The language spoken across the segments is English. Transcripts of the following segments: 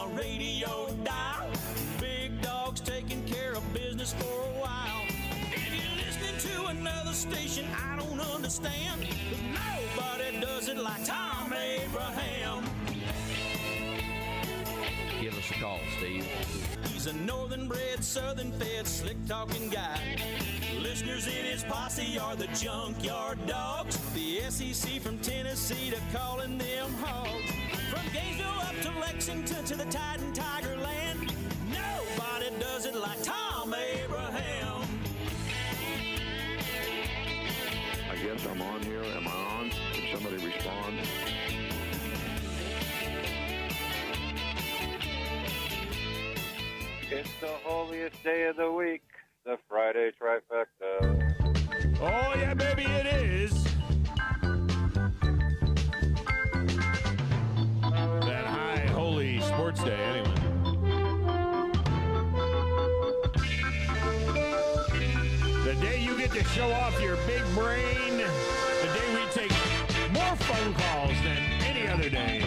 my radio dial. Big dog's taking care of business for a while. If you're listening to another station I don't understand, 'cause nobody does it like Thom Abraham. Give us a call, Steve. He's a northern-bred, southern-fed, slick-talking guy. Listeners in his posse are the junkyard dogs. The SEC from Tennessee to calling them hogs. From Gainesville up to Lexington to the Tide and Tiger Land, nobody does it like Thom Abraham. I guess I'm on here. Am I on? Can somebody respond? It's the holiest day of the week, the Friday trifecta. Oh, yeah, baby, it is. That high holy sports day, anyway. The day you get to show off your big brain, the day we take more phone calls than any other day.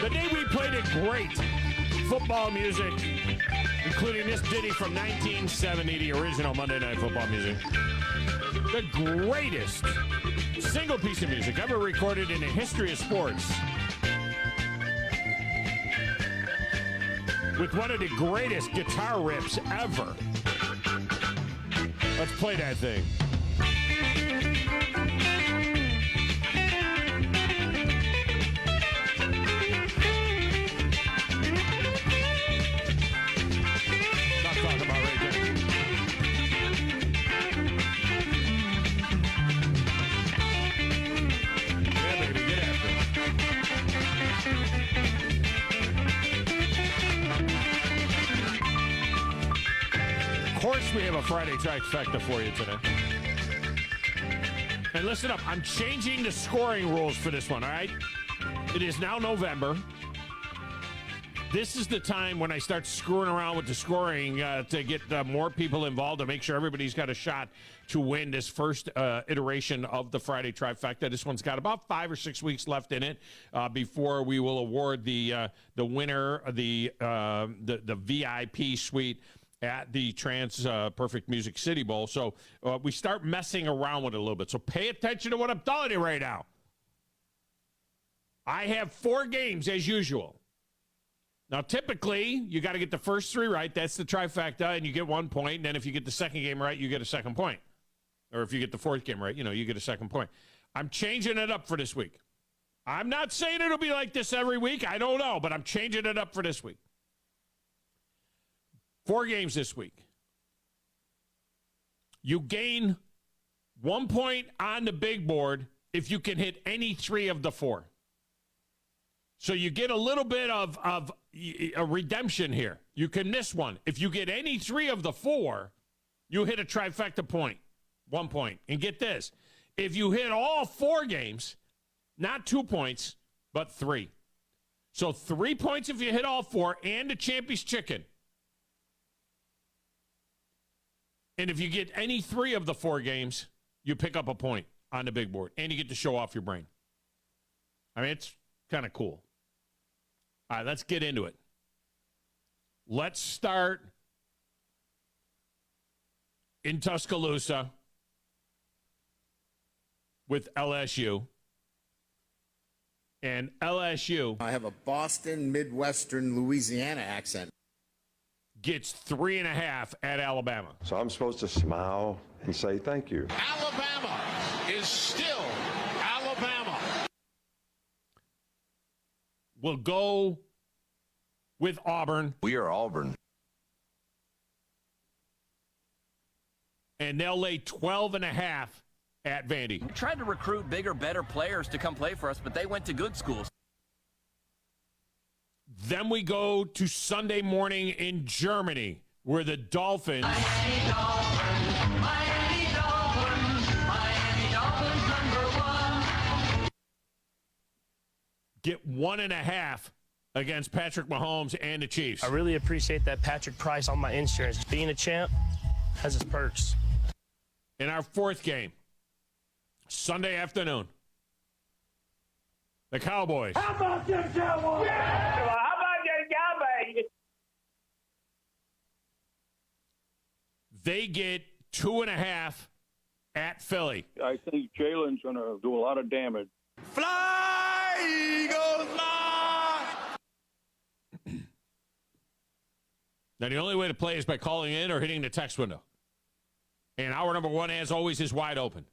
The day we played a great football music, including this ditty from 1970, the original Monday Night Football music. The greatest single piece of music ever recorded in the history of sports. With one of the greatest guitar riffs ever. Let's play that thing. Of course we have a Friday trifecta for you today. And listen up, I'm changing the scoring rules for this one, all right? It is now November. This is the time when I start screwing around with the scoring to get more people involved, to make sure everybody's got a shot to win this first iteration of the Friday trifecta. This one's got about 5 or 6 weeks left in it before we will award the winner, the VIP suite at the Perfect Music City Bowl. So we start messing around with it a little bit. So pay attention to what I'm telling you right now. I have 4 games as usual. Now, typically, you got to get the first 3 right. That's the trifecta, and you get 1 point. And then if you get the second game right, you get a second point. Or if you get the fourth game right, you get a second point. I'm changing it up for this week. I'm not saying it'll be like this every week. I don't know, but I'm changing it up for this week. 4 games this week. You gain 1 point on the big board if you can hit any 3 of the 4. So you get a little bit of a redemption here. You can miss one. If you get any 3 of the 4, you hit a trifecta point, 1 point. And get this, if you hit all 4 games, not 2 points, but 3. So 3 points if you hit all 4 and the Champy's chicken. And if you get any 3 of the 4 games, you pick up a point on the big board. And you get to show off your brain. I mean, it's kind of cool. All right, let's get into it. Let's start in Tuscaloosa with LSU. And LSU... I have a Boston, Midwestern, Louisiana accent. Gets 3.5 at Alabama. So I'm supposed to smile and say thank you. Alabama is still Alabama. We'll go with Auburn. We are Auburn. And they'll lay 12.5 at Vandy. We tried to recruit bigger, better players to come play for us, but they went to good schools. Then we go to Sunday morning in Germany, where the Dolphins... Miami Dolphins, Miami Dolphins, Miami Dolphins #1. Get 1.5 against Patrick Mahomes and the Chiefs. I really appreciate that Patrick price on my insurance. Being a champ has its perks. In our 4th game, Sunday afternoon, the Cowboys. How about them Cowboys? Yeah! How about They get 2.5 at Philly. I think Jalen's going to do a lot of damage. Fly, Eagles, fly! Now, the only way to play is by calling in or hitting the text window. And hour number 1, as always, is wide open.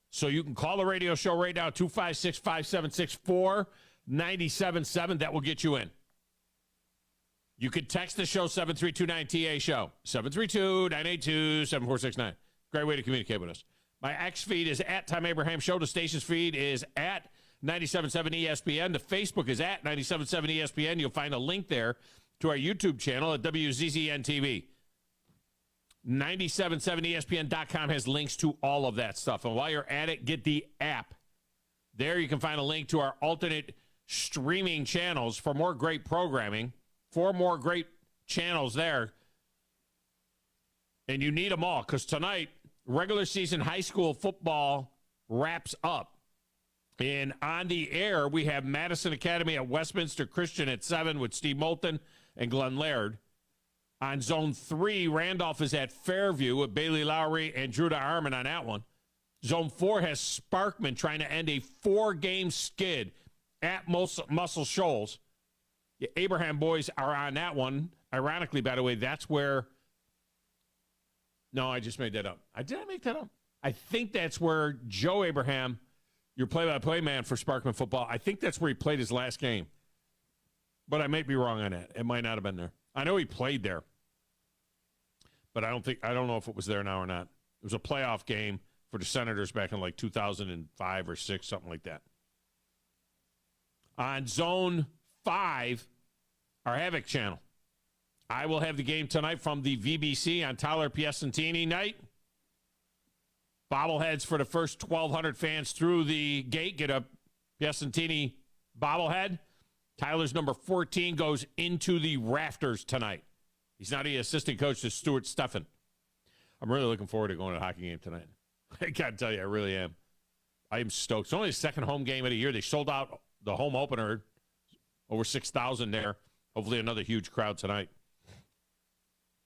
So you can call the radio show right now, 256-576-4977. That will get you in. You could text the show, 732-9TA show, 732-982-7469. Great way to communicate with us. My X feed is at Tom Abraham Show. The station's feed is at 97.7 ESPN. The Facebook is at 97.7 ESPN. You'll find a link there to our YouTube channel at WZZN TV. 977ESPN.com has links to all of that stuff. And while you're at it, get the app. There you can find a link to our alternate streaming channels for more great programming. 4 more great channels there. And you need them all because tonight, regular season high school football wraps up. And on the air, we have Madison Academy at Westminster Christian at 7 with Steve Moulton and Glenn Laird. On Zone 3, Randolph is at Fairview with Bailey Lowry and Druda Armin on that one. Zone 4 has Sparkman trying to end a 4-game skid at Muscle Shoals. The Abraham boys are on that one. Ironically, by the way, that's where... No, I just made that up. Did I make that up? I think that's where Joe Abraham, your play-by-play man for Sparkman football, I think that's where he played his last game. But I might be wrong on that. It might not have been there. I know he played there. But I don't know if it was there now or not. It was a playoff game for the Senators back in like 2005 or 6, something like that. On Zone 5, our Havoc channel. I will have the game tonight from the VBC on Tyler Piacentini night. Bobbleheads for the first 1,200 fans through the gate get a Piacentini bobblehead. Tyler's number 14 goes into the rafters tonight. He's now the assistant coach to Stuart Steffen. I'm really looking forward to going to a hockey game tonight. I got to tell you, I really am. I am stoked. It's only the second home game of the year. They sold out the home opener, over 6,000 there. Hopefully another huge crowd tonight.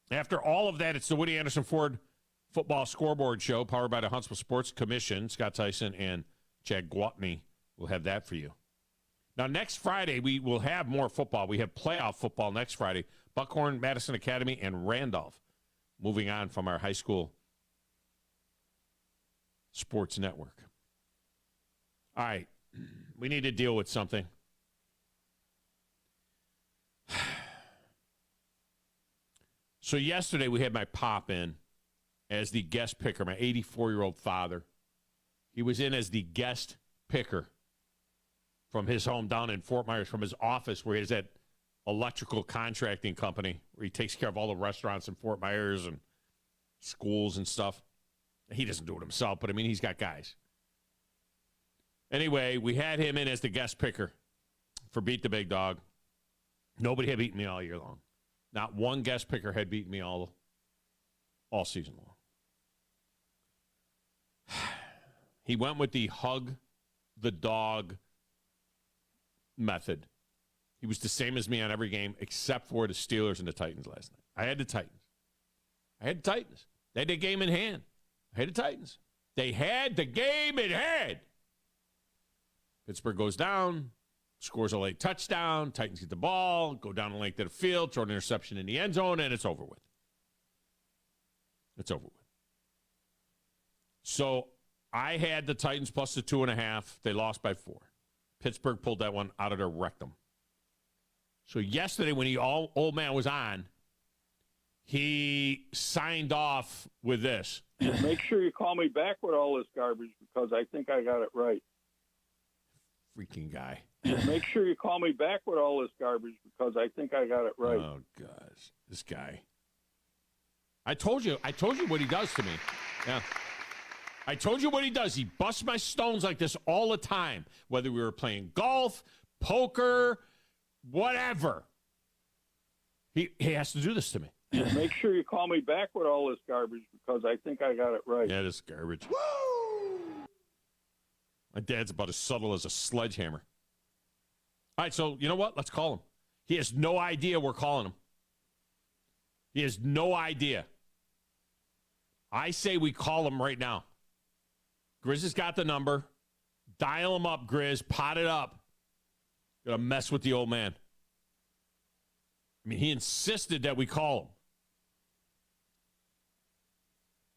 After all of that, it's the Woody Anderson Ford Football Scoreboard Show, powered by the Huntsville Sports Commission. Scott Tyson and Chad Gwathney will have that for you. Now, next Friday, we will have more football. We have playoff football next Friday. Buckhorn, Madison Academy, and Randolph. Moving on from our high school sports network. All right. We need to deal with something. So yesterday we had my pop in as the guest picker, my 84-year-old father. He was in as the guest picker from his home down in Fort Myers, from his office where he has that electrical contracting company where he takes care of all the restaurants in Fort Myers and schools and stuff. He doesn't do it himself, but I mean, he's got guys. Anyway, we had him in as the guest picker for Beat the Big Dog. Nobody had beaten me all year long. Not one guest picker had beaten me all season long. He went with the hug the dog method. He was the same as me on every game except for the Steelers and the Titans last night. I had the Titans. They had the game in hand. I had the Titans. They had the game in hand. Pittsburgh goes down, scores a late touchdown. Titans get the ball, go down the length of the field, throw an interception in the end zone, and it's over with. It's over with. So I had the Titans plus the 2.5. They lost by 4. Pittsburgh pulled that one out of their rectum. So yesterday when old man was on, he signed off with this. Make sure you call me back with all this garbage because I think I got it right. Freaking guy. Make sure you call me back with all this garbage because I think I got it right. Oh, gosh. This guy. I told you what he does to me. Yeah. I told you what he does. He busts my stones like this all the time, whether we were playing golf, poker, whatever. He has to do this to me. Make sure you call me back with all this garbage because I think I got it right. Yeah, this garbage. Woo! My dad's about as subtle as a sledgehammer. All right, so you know what? Let's call him. He has no idea we're calling him. He has no idea. I say we call him right now. Grizz has got the number. Dial him up, Grizz. Pot it up. Gonna mess with the old man. I mean, he insisted that we call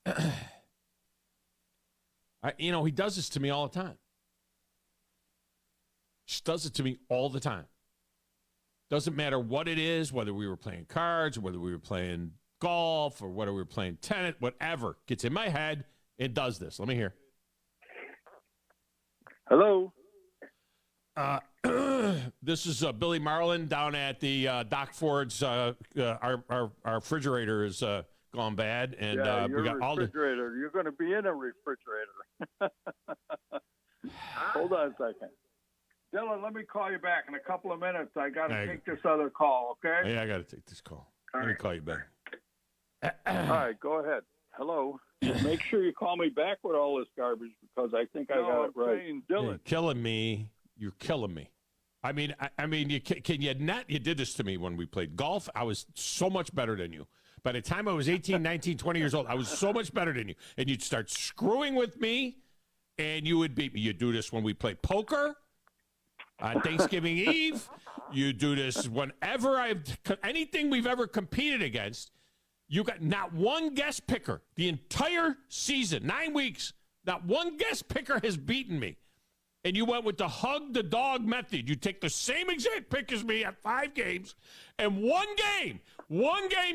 him. He does this to me all the time. Just does it to me all the time. Doesn't matter what it is, whether we were playing cards, or whether we were playing golf, or whether we were playing tennis, whatever. Gets in my head and does this. Let me hear. Hello. This is Billy Marlin down at the Doc Ford's. Our refrigerator is gone bad, and your we got all the refrigerator. You're going to be in a refrigerator. Hold on a second. Dylan, let me call you back in a couple of minutes. I got to take this other call, okay? Yeah, I got to take this call. Let me call you back. All right, go ahead. Hello. Make sure you call me back with all this garbage because I think I got it right. Dylan. You're killing me. You're killing me. I mean, can you not? You did this to me when we played golf. I was so much better than you. By the time I was 18, 19, 20 years old, I was so much better than you. And you'd start screwing with me, and you would beat me. You do this when we play poker on Thanksgiving Eve. You do this whenever anything we've ever competed against. You got not one guest picker the entire season, 9 weeks. Not one guest picker has beaten me. And you went with the hug the dog method. You take the same exact pick as me at 5 games, and one game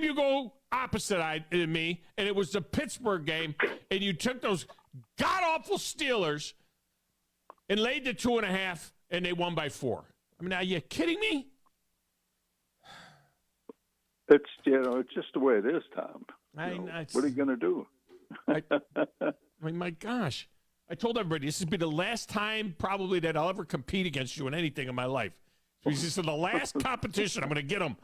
you go opposite than me, and it was the Pittsburgh game, and you took those god-awful Steelers and laid the 2.5, and they won by 4. I mean, are you kidding me? It's it's just the way it is, Tom. What are you going to do? I mean, my gosh. I told everybody this would be the last time probably that I'll ever compete against you in anything in my life. So he said, the last competition, I'm going to get him.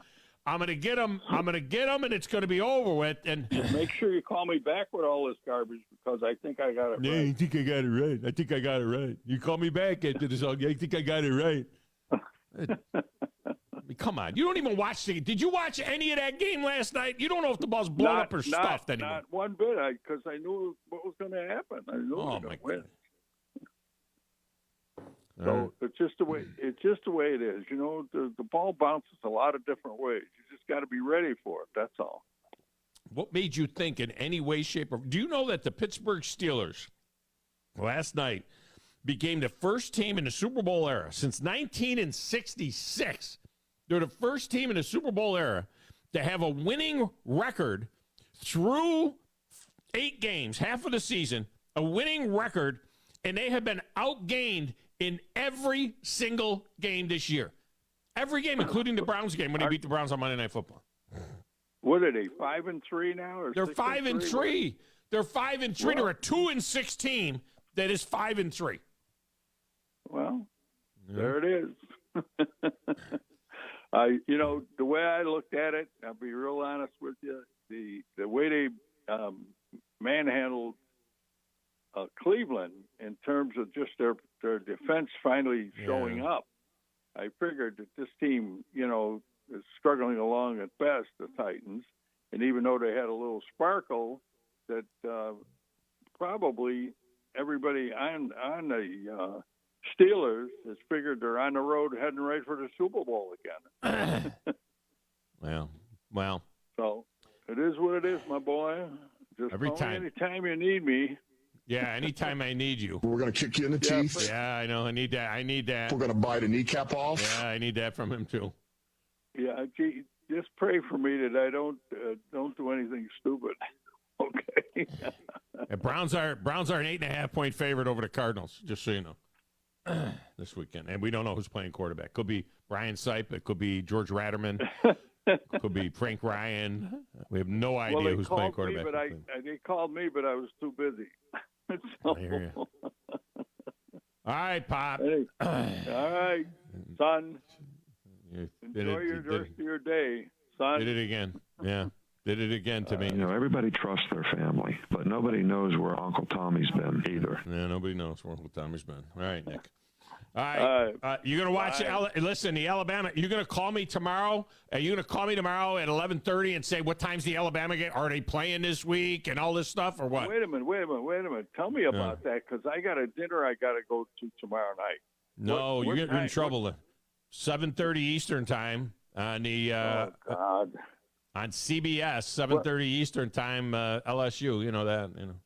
I'm going to get him, and it's going to be over with. And make sure you call me back with all this garbage because I think I got it right. Yeah, I think I got it right. I think I got it right. You call me back after this. I think I got it right. I mean, come on. You don't even watch Did you watch any of that game last night? You don't know if the ball's blown up or stuffed anymore. Not one bit, because I knew what was going to happen. I knew we were going to win. So it's just the way it is. The ball bounces a lot of different ways. You just got to be ready for it. That's all. What made you think in any way, shape, or do you know that the Pittsburgh Steelers last night became the first team in the Super Bowl era since 1966? They're the first team in the Super Bowl era to have a winning record through 8 games, half of the season, a winning record, and they have been outgained in every single game this year. Every game, including the Browns game when they beat the Browns on Monday Night Football. What are they, 5-3 now? Or they're 5-3. They're 5-3. Well, they're a 2-6 team that is 5-3. Well, there it is. The way I looked at it, I'll be real honest with you, the way they manhandled Cleveland in terms of just their defense finally showing up, I figured that this team, is struggling along at best, the Titans, and even though they had a little sparkle, that probably everybody on the Steelers has figured they're on the road heading right for the Super Bowl again. Well. So it is what it is, my boy. Just anytime you need me. Yeah, anytime I need you. We're going to kick you in the teeth. Yeah, I know. I need that. We're going to bite a kneecap off. Yeah, I need that from him too. Yeah, just pray for me that I don't do anything stupid. Okay. Browns are an 8.5-point favorite over the Cardinals. Just so you know, this weekend, and we don't know who's playing quarterback. Could be Brian Sipe. It could be George Ratterman. Could be Frank Ryan. We have no idea who's playing quarterback. They called me, but I was too busy. So. I hear you. All right, Pop. Hey. All right, son. Enjoy the rest of your day, son. Did it again. Yeah. Did it again to me. Everybody trusts their family, but nobody knows where Uncle Tommy's been either. Yeah, nobody knows where Uncle Tommy's been. All right, Nick. All right. You're going to watch listen, the Alabama. You're going to call me tomorrow. Are you going to call me tomorrow at 11:30 and say what time's the Alabama game? Are they playing this week and all this stuff or what? Wait a minute. Tell me about that because I got a dinner I got to go to tomorrow night. No, you're getting in trouble. 7:30 Eastern time on the on CBS. 7:30 Eastern time. LSU. You know that. You know.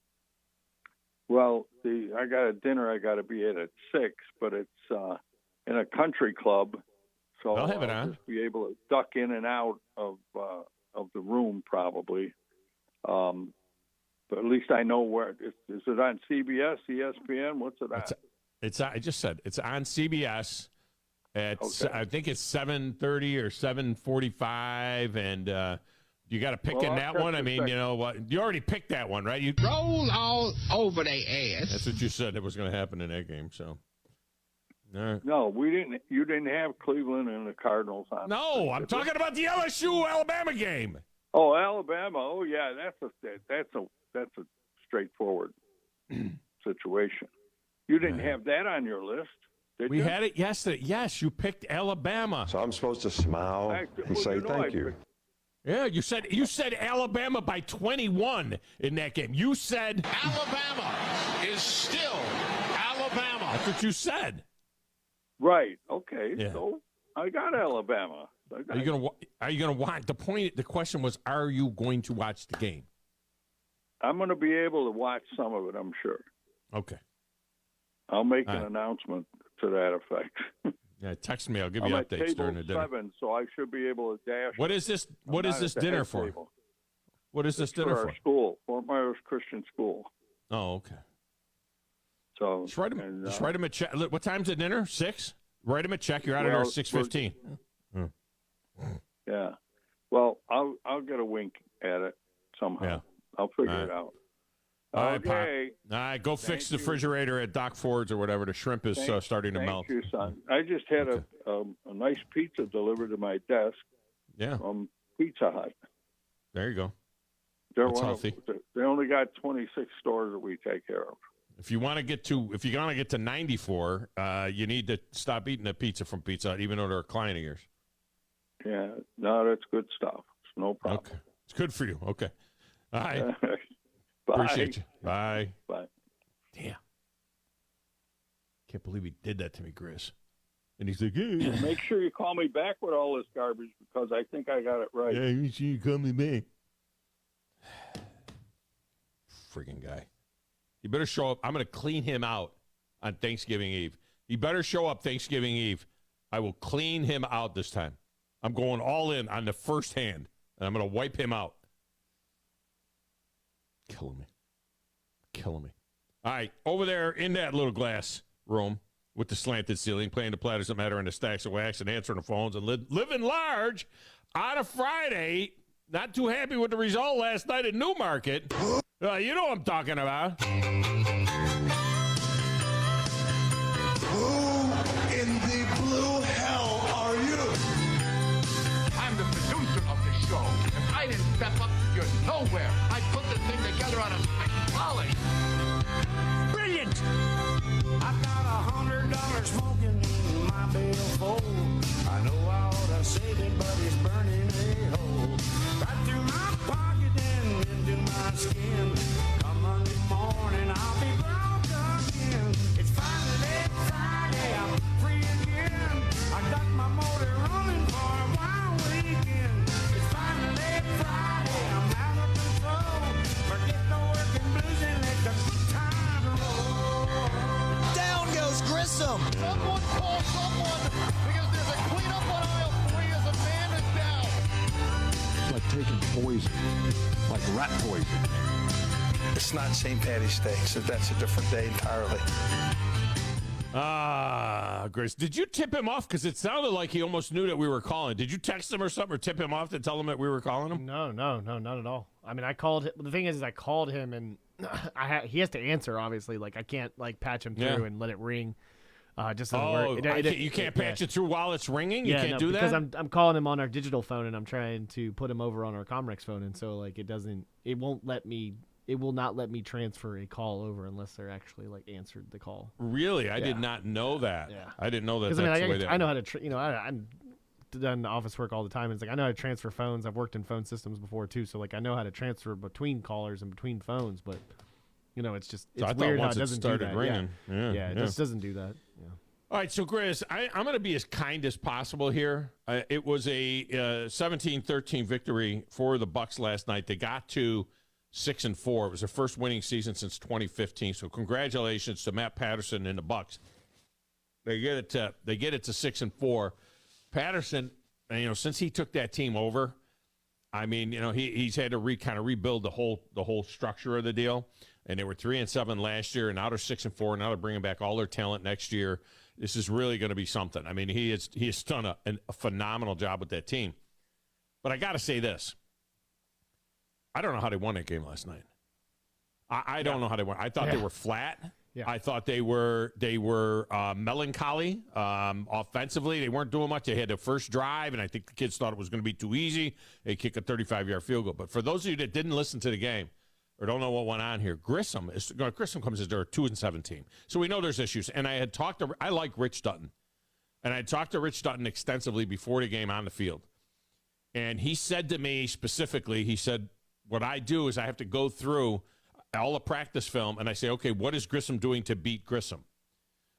Well, I got a dinner I got to be at 6, but it's in a country club, so I'll have it on. Just be able to duck in and out of the room probably. But at least I know where. Is it on CBS, ESPN? What's it on? I just said it's on CBS. I think it's 7:30 or 7:45, and you got to pick in that one. I mean, you know what? You already picked that one, right? You Roll all over their ass. That's what you said that was going to happen in that game. So, all right. No, we didn't. You didn't have Cleveland and the Cardinals on. No, I'm talking about the LSU Alabama game. Oh, Alabama. Oh, yeah. That's a straightforward situation. You didn't have that on your list, did you? We had it yesterday. Yes, you picked Alabama. So I'm supposed to smile and say thank you. Yeah, you said Alabama by 21 in that game. You said Alabama is still Alabama. That's what you said. Right. Okay. Yeah. So I got Alabama. Are you gonna watch? The question was, are you going to watch the game? I'm going to be able to watch some of it, I'm sure. Okay. I'll make an announcement to that effect. Yeah, text me. I'll give you updates during the dinner. 7, so I should be able to dash. What is this? What is this dinner for? Table. What is this dinner for? Our school, Fort Myers Christian School. Oh, okay. So just write him a check. What time's the dinner? 6. Write him a check. You're out of here at 6:15. Yeah. Well, I'll get a wink at it somehow. Yeah. I'll figure it out. All right, okay. All right, go fix the refrigerator at Doc Ford's or whatever. The shrimp is starting to melt. Thank you, son. I just had a nice pizza delivered to my desk. Yeah. From Pizza Hut. There you go. That's healthy. They only got 26 stores that we take care of. If you're gonna get to 94, you need to stop eating the pizza from Pizza Hut, even though they're a client of yours. Yeah. No, that's good stuff. It's no problem. Okay. It's good for you. Okay. All right. Bye. Appreciate you. Bye. Bye. Damn. Can't believe he did that to me, Chris. And he's like, yeah. Make sure you call me back with all this garbage because I think I got it right. Yeah, make sure you call me back. Friggin' guy. He better show up. I'm going to clean him out on Thanksgiving Eve. He better show up Thanksgiving Eve. I will clean him out this time. I'm going all in on the first hand, and I'm going to wipe him out. Killing me. All right, over there in that little glass room with the slanted ceiling, playing the Platters That Matter and the Stacks of Wax and answering the phones and living large on a Friday. Not too happy with the result last night at Newmarket. You know what I'm talking about. Who in the blue hell are you? I'm the producer of the show. If I didn't step up, you're nowhere. I put the thing together on a polish. Brilliant! I've got $100 smoking in my billfold. I know I ought to save it, but it's burning a hole. Right through my pocket and into my skin. Come Monday morning, I'll be broke again. It's finally Friday, I'm free again. I got my motor running for a wild weekend. It's finally Friday, I'm out of control. Forget the working blues and let the good time roll. Down goes Grissom. Someone call someone because there's a cleanup on aisle 3 as a man is down. It's like taking poison, like rat poison. It's not St. Patty's Day, so that's a different day entirely. Grace, did you tip him off? Because it sounded like he almost knew that we were calling. Did you text him or something or tip him off to tell him that we were calling him? No, not at all. I mean, I called. The thing is I called him, and he has to answer. Obviously, like I can't patch him through and let it ring. Just doesn't work. You can't patch it through while it's ringing. You can't do that because I'm calling him on our digital phone, and I'm trying to put him over on our Comrex phone, and so it won't let me. it will not let me transfer a call over unless they're actually like answered the call. Really? I did not know that. Yeah. I didn't know that. Because I know how to, I'm done office work all the time. It's like I know how to transfer phones. I've worked in phone systems before too, so like I know how to transfer between callers and between phones. But it's just it's weird how it doesn't do that. Ringing. Yeah, it just doesn't do that. Yeah. All right, so Grizz, I'm going to be as kind as possible here. It was a 17-13 victory for the Bucks last night. They got to 6-4. It was their first winning season since 2015. So congratulations to Matt Patterson and the Bucks. They get it to 6-4. Patterson, since he took that team over, I mean, he's had to kind of rebuild the whole structure of the deal. And they were 3-7 last year, and now they're 6-4. Now they're bringing back all their talent next year. This is really going to be something. I mean, he has done a phenomenal job with that team. But I got to say this. I don't know how they won that game last night. I don't know how they won. I thought they were flat. Yeah. I thought they were melancholy offensively. They weren't doing much. They had their first drive, and I think the kids thought it was going to be too easy. They kick a 35-yard field goal. But for those of you that didn't listen to the game or don't know what went on here, Grissom comes as their 2-7 team. So we know there's issues. And I like Rich Dutton. And I talked to Rich Dutton extensively before the game on the field. And he said to me specifically, he said, what I do is I have to go through all the practice film, and I say, okay, what is Grissom doing to beat Grissom?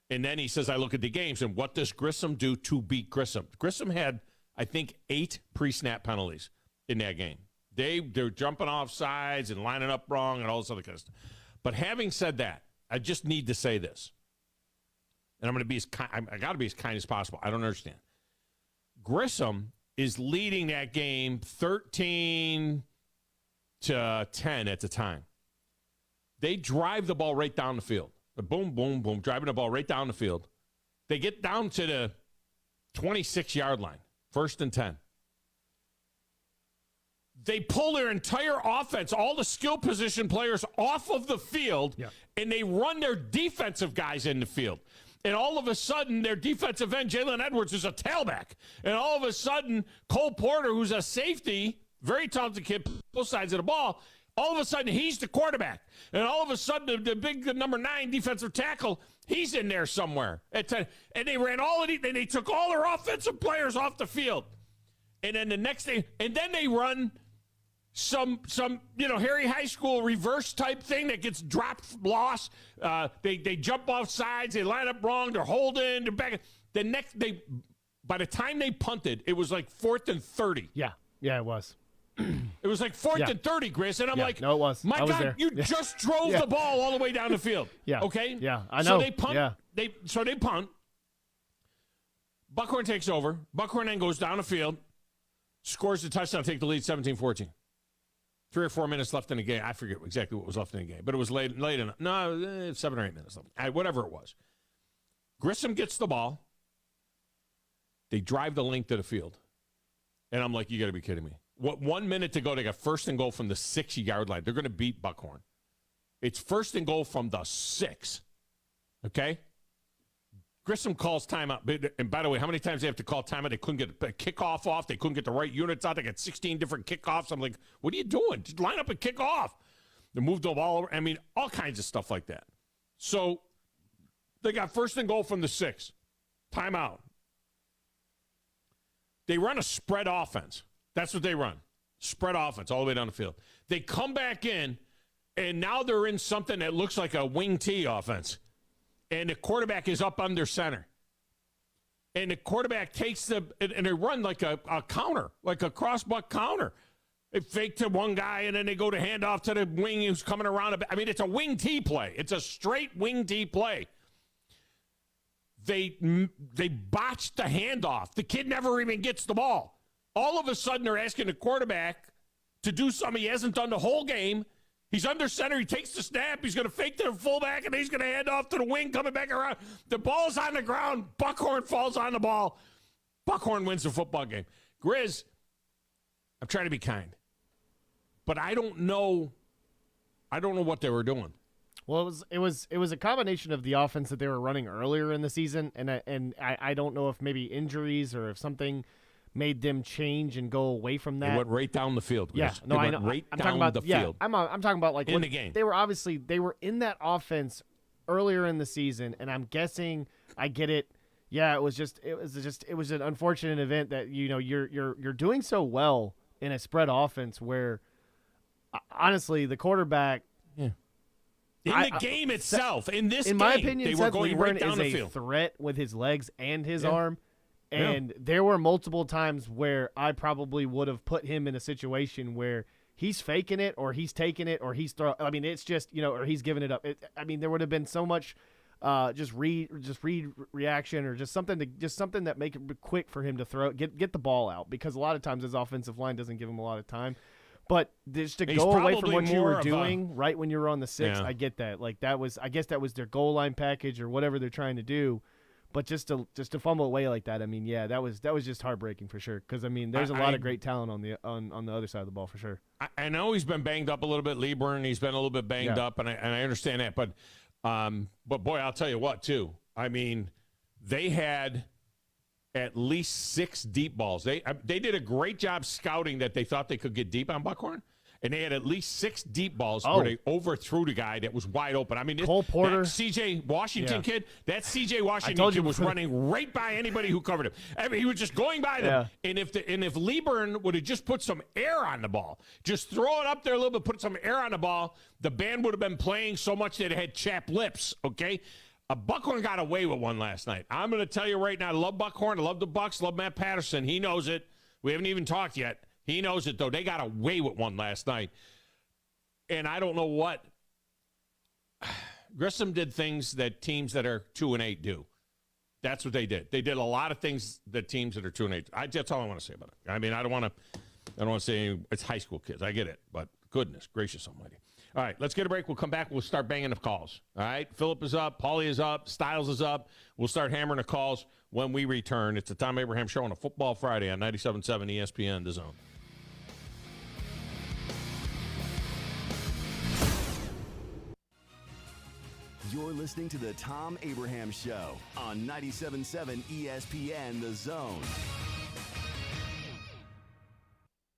And then he says, I look at the games, and what does Grissom do to beat Grissom? Grissom had, I think, 8 pre-snap penalties in that game. They're jumping off sides and lining up wrong and all this other kind of stuff. But having said that, I just need to say this, and I'm going to be I got to be as kind as possible. I don't understand. Grissom is leading that game 13-10 at the time. They drive the ball right down the field. Boom, boom, boom, driving the ball right down the field. They get down to the 26-yard line, 1st and 10. They pull their entire offense, all the skill position players off of the field, and they run their defensive guys in the field. And all of a sudden, their defensive end, Jalen Edwards, is a tailback. And all of a sudden, Cole Porter, who's a safety, very talented kid, both sides of the ball, all of a sudden, he's the quarterback. And all of a sudden, the big number 9 defensive tackle, he's in there somewhere. And they ran and they took all their offensive players off the field. And then the next thing, and then they run some Harry High School reverse type thing that gets dropped, lost. They jump off sides, they line up wrong, they're holding, they're back. By the time they punted, it was like 4th and 30. Yeah, it was. It was like 4th and 30, Chris, and I'm like, no, it was. My I was God, there. you just drove the ball all the way down the field. Okay? Yeah, I know. So they punt. Yeah. They punt. Buckhorn takes over. Buckhorn then goes down the field, scores the touchdown, take the lead 17-14. 3 or 4 minutes left in the game. I forget exactly what was left in the game, but it was late enough. No, 7 or 8 minutes left. Whatever it was. Grissom gets the ball. They drive the length of the field. And I'm like, you got to be kidding me. 1 minute to go, they got 1st and goal from the 6-yard line. They're going to beat Buckhorn. It's 1st and goal from the 6. Okay? Grissom calls timeout. And by the way, how many times they have to call timeout? They couldn't get a kickoff off. They couldn't get the right units out. They got 16 different kickoffs. I'm like, what are you doing? Just line up and kick off. They moved the ball over. I mean, all kinds of stuff like that. So they got 1st and goal from the 6. Timeout. They run a spread offense. That's what they run. Spread offense all the way down the field. They come back in, and now they're in something that looks like a wing T offense. And the quarterback is up under center. And the quarterback takes and they run like a counter, like a crossbuck counter. They fake to one guy, and then they go to hand off to the wing who's coming around. I mean, it's a wing T play. It's a straight wing T play. They botched the handoff. The kid never even gets the ball. All of a sudden, they're asking the quarterback to do something he hasn't done the whole game. He's under center. He takes the snap. He's going to fake to the fullback, and he's going to hand off to the wing, coming back around. The ball's on the ground. Buckhorn falls on the ball. Buckhorn wins the football game. Grizz, I'm trying to be kind, but I don't know what they were doing. Well, it was a combination of the offense that they were running earlier in the season, and I don't know if maybe injuries or if something, made them change and go away from that. They went right down the field. Yeah, no, I know. Right I'm down talking about the field. I'm talking about like in the game. They were in that offense earlier in the season, and I'm guessing I get it. Yeah, it was an unfortunate event that you're doing so well in a spread offense where honestly the quarterback in the game itself in my opinion they Seth were going Lieberman right down is the a field. threat with his legs and his arm. Yeah. And there were multiple times where I probably would have put him in a situation where he's faking it or he's taking it or he's throwing. I mean, it's just, or he's giving it up. There would have been so much just read reaction or just something that make it quick for him to throw, get the ball out, because a lot of times his offensive line doesn't give him a lot of time. But just to go away from what you were doing right when you were on the 6, I get that. Like I guess that was their goal line package or whatever they're trying to do. But just to fumble away like that, I mean, yeah, that was just heartbreaking for sure. Because I mean, there's a lot of great talent on the other side of the ball for sure. I know he's been banged up a little bit, Lieberman. He's been a little bit banged up, and I understand that. But boy, I'll tell you what, too. I mean, they had at least 6 deep balls. They did a great job scouting that they thought they could get deep on Buckhorn. And they had at least 6 deep balls where they overthrew the guy that was wide open. I mean, Cole Porter, that C.J. Washington kid, that C.J. Washington kid was running right by anybody who covered him. I mean, he was just going by them. Yeah. And if Lieberman would have just put some air on the ball, just throw it up there a little bit, put some air on the ball, the band would have been playing so much that it had chapped lips, okay? Buckhorn got away with one last night. I'm going to tell you right now, I love Buckhorn. I love the Bucks. Love Matt Patterson. He knows it. We haven't even talked yet. He knows it, though. They got away with one last night. And I don't know what. Grissom did things that teams that are 2-8 do. That's what they did. They did a lot of things that teams that are 2-8. That's all I want to say about it. I mean, I don't want to say it's high school kids. I get it. But goodness gracious almighty. All right, let's get a break. We'll come back. We'll start banging the calls. All right, Phillip is up. Paulie is up. Styles is up. We'll start hammering the calls when we return. It's the Thom Abraham Show on a Football Friday on 97.7 ESPN, The Zone. You're listening to the Thom Abraham Show on 97.7 ESPN, The Zone.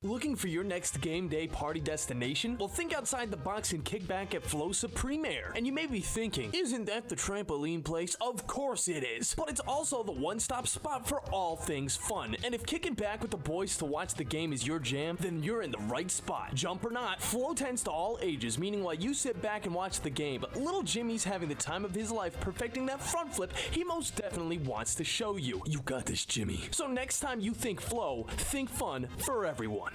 Looking for your next game day party destination? Well, think outside the box and kick back at Flosa Premier. And you may be thinking, isn't that the trampoline place? Of course it is. But it's also the one-stop spot for all things fun. And if kicking back with the boys to watch the game is your jam, then you're in the right spot. Jump or not, Flo tends to all ages, meaning while you sit back and watch the game, but little Jimmy's having the time of his life perfecting that front flip he most definitely wants to show you. You got this, Jimmy. So next time you think Flo, think fun for everyone.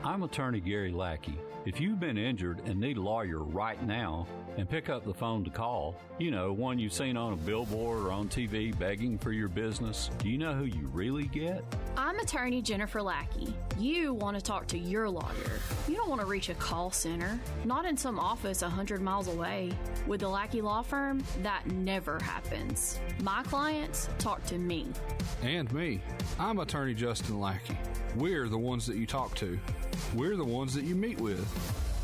I'm attorney Gary Lackey. If you've been injured and need a lawyer right now, and pick up the phone to call, one you've seen on a billboard or on TV begging for your business, do you know who you really get? I'm attorney Jennifer Lackey. You want to talk to your lawyer. You don't want to reach a call center, not in some office 100 miles away. With the Lackey Law Firm, that never happens. My clients talk to me. And me. I'm attorney Justin Lackey. We're the ones that you talk to. We're the ones that you meet with.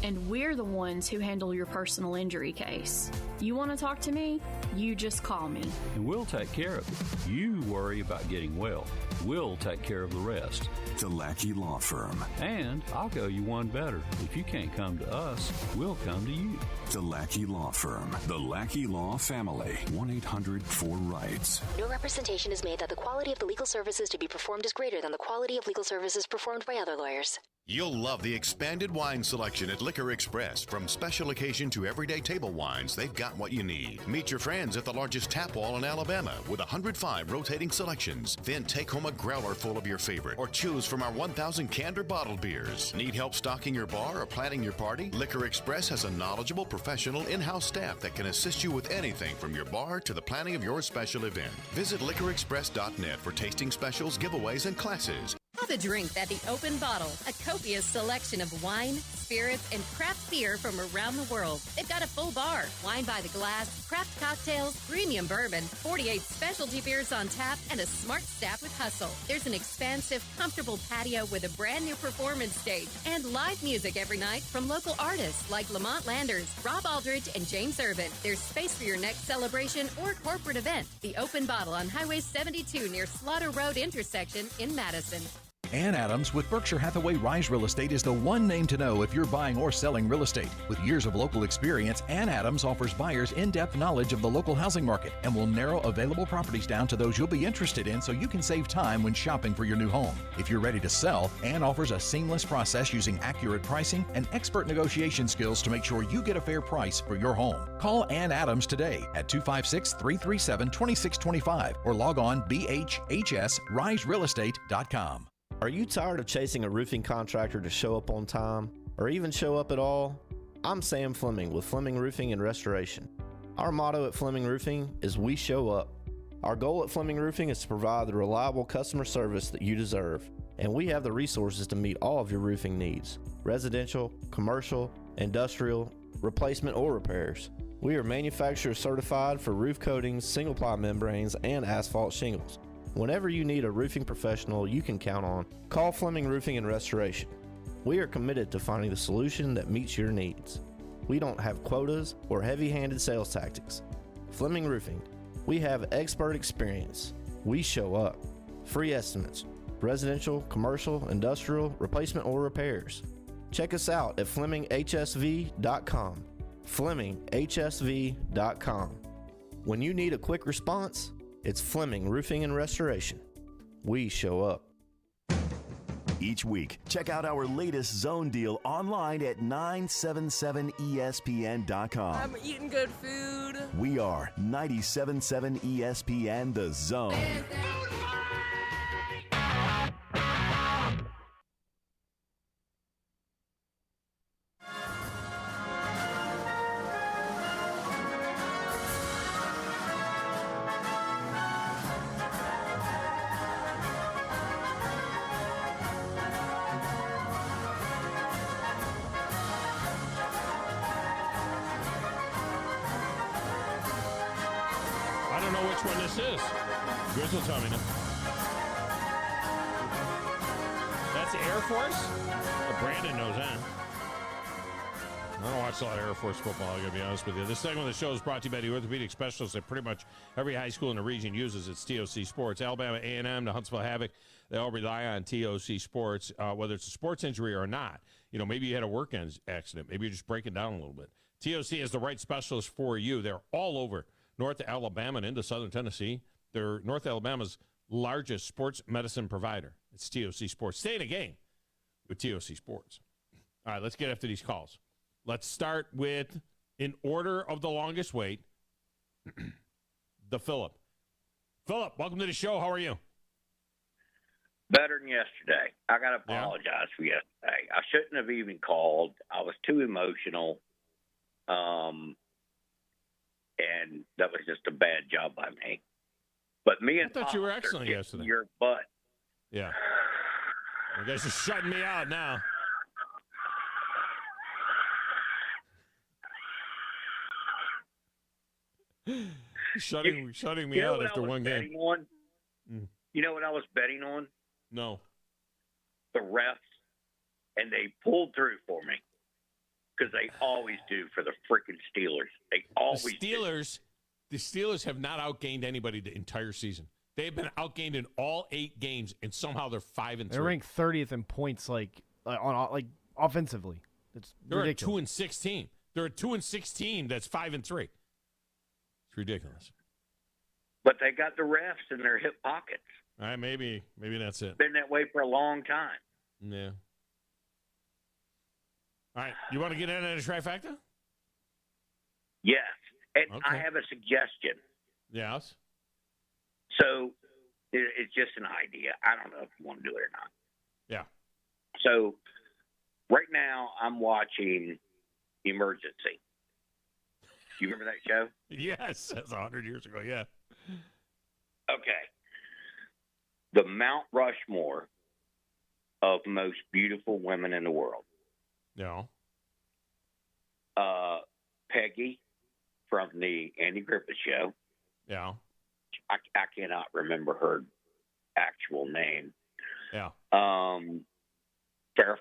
And we're the ones who handle your personal injury case. You want to talk to me? You just call me. And we'll take care of it. You worry about getting well. We'll take care of the rest. The Lackey Law Firm. And I'll go you one better. If you can't come to us, we'll come to you. The Lackey Law Firm. The Lackey Law Family. 1-800-4-RIGHTS. No representation is made that the quality of the legal services to be performed is greater than the quality of legal services performed by other lawyers. You'll love the expanded wine selection at Liquor Express. From special occasion to everyday table wines, they've got what you need. Meet your friends at the largest tap wall in Alabama with 105 rotating selections. Then take home a growler full of your favorite or choose from our 1,000 canned or bottled beers. Need help stocking your bar or planning your party? Liquor Express has a knowledgeable, professional in-house staff that can assist you with anything from your bar to the planning of your special event. Visit liquorexpress.net for tasting specials, giveaways, and classes. Have a drink at the Open Bottle, a copious selection of wine, spirits, and craft beer from around the world. They've got a full bar, wine by the glass, craft cocktails, premium bourbon, 48 specialty beers on tap, and a smart staff with hustle. There's an expansive, comfortable patio with a brand new performance stage and live music every night from local artists like Lamont Landers, Rob Aldridge, and James Urban. There's space for your next celebration or corporate event. The Open Bottle on Highway 72 near Slaughter Road intersection in Madison. Ann Adams with Berkshire Hathaway Rise Real Estate is the one name to know if you're buying or selling real estate. With years of local experience, Ann Adams offers buyers in-depth knowledge of the local housing market and will narrow available properties down to those you'll be interested in so you can save time when shopping for your new home. If you're ready to sell, Ann offers a seamless process using accurate pricing and expert negotiation skills to make sure you get a fair price for your home. Call Ann Adams today at 256-337-2625 or log on bhhsriserealestate.com. Are you tired of chasing a roofing contractor to show up on time or even show up at all? I'm Sam Fleming with Fleming Roofing and Restoration. Our motto at Fleming Roofing is we show up. Our goal at Fleming Roofing is to provide the reliable customer service that you deserve, and we have the resources to meet all of your roofing needs: residential, commercial, industrial, replacement, or repairs. We are manufacturer certified for roof coatings, single-ply membranes, and asphalt shingles. Whenever you need a roofing professional you can count on, call Fleming Roofing and Restoration. We are committed to finding the solution that meets your needs. We don't have quotas or heavy-handed sales tactics. Fleming Roofing, we have expert experience. We show up. Free estimates, residential, commercial, industrial, replacement, or repairs. Check us out at FlemingHSV.com. FlemingHSV.com. When you need a quick response, it's Fleming Roofing and Restoration. We show up. Each week, check out our latest zone deal online at 977ESPN.com. I'm eating good food. We are 97.7 ESPN The Zone. Which one this is? Grizzle tell me now. That's Air Force? Oh, Brandon knows that. I don't watch a lot of Air Force football, I gotta be honest with you. This segment of the show is brought to you by the orthopedic specialists that pretty much every high school in the region uses. It's TOC Sports. Alabama A&M, the Huntsville Havoc, they all rely on TOC Sports, whether it's a sports injury or not. You know, maybe you had a work accident. Maybe you're just breaking down a little bit. TOC is the right specialist for you. They're all over North Alabama and into Southern Tennessee. They're North Alabama's largest sports medicine provider. It's TOC Sports. Stay in the game with TOC Sports. All right, let's get after these calls. Let's start with, in order of the longest wait, the Philip. Philip, welcome to the show. How are you? Better than yesterday. I got to apologize for yesterday. I shouldn't have even called. I was too emotional. And that was just a bad job by me. But me and I thought you were excellent yesterday. Your butt. Yeah. You guys are shutting me out now. shutting me out after one game. You know what I was betting on? No. The refs, and they pulled through for me. Because they always do for the freaking Steelers. They always The Steelers have not outgained anybody the entire season. They've been outgained in all 8 games, and somehow they're 5-3. They're ranked 30th in points, offensively. It's ridiculous. They're a 2-6 team. They're a 2-6 team that's 5-3. It's ridiculous. But they got the refs in their hip pockets. All right, maybe that's it. Been that way for a long time. Yeah. All right, you want to get in at a trifecta? Yes, and Okay. I have a suggestion. Yes. So it's just an idea. I don't know if you want to do it or not. Yeah. So right now I'm watching Emergency. You remember that show? Yes, that's 100 years ago, yeah. Okay. The Mount Rushmore of most beautiful women in the world. Yeah. Peggy from the Andy Griffith Show. Yeah. I cannot remember her actual name. Yeah. Farrah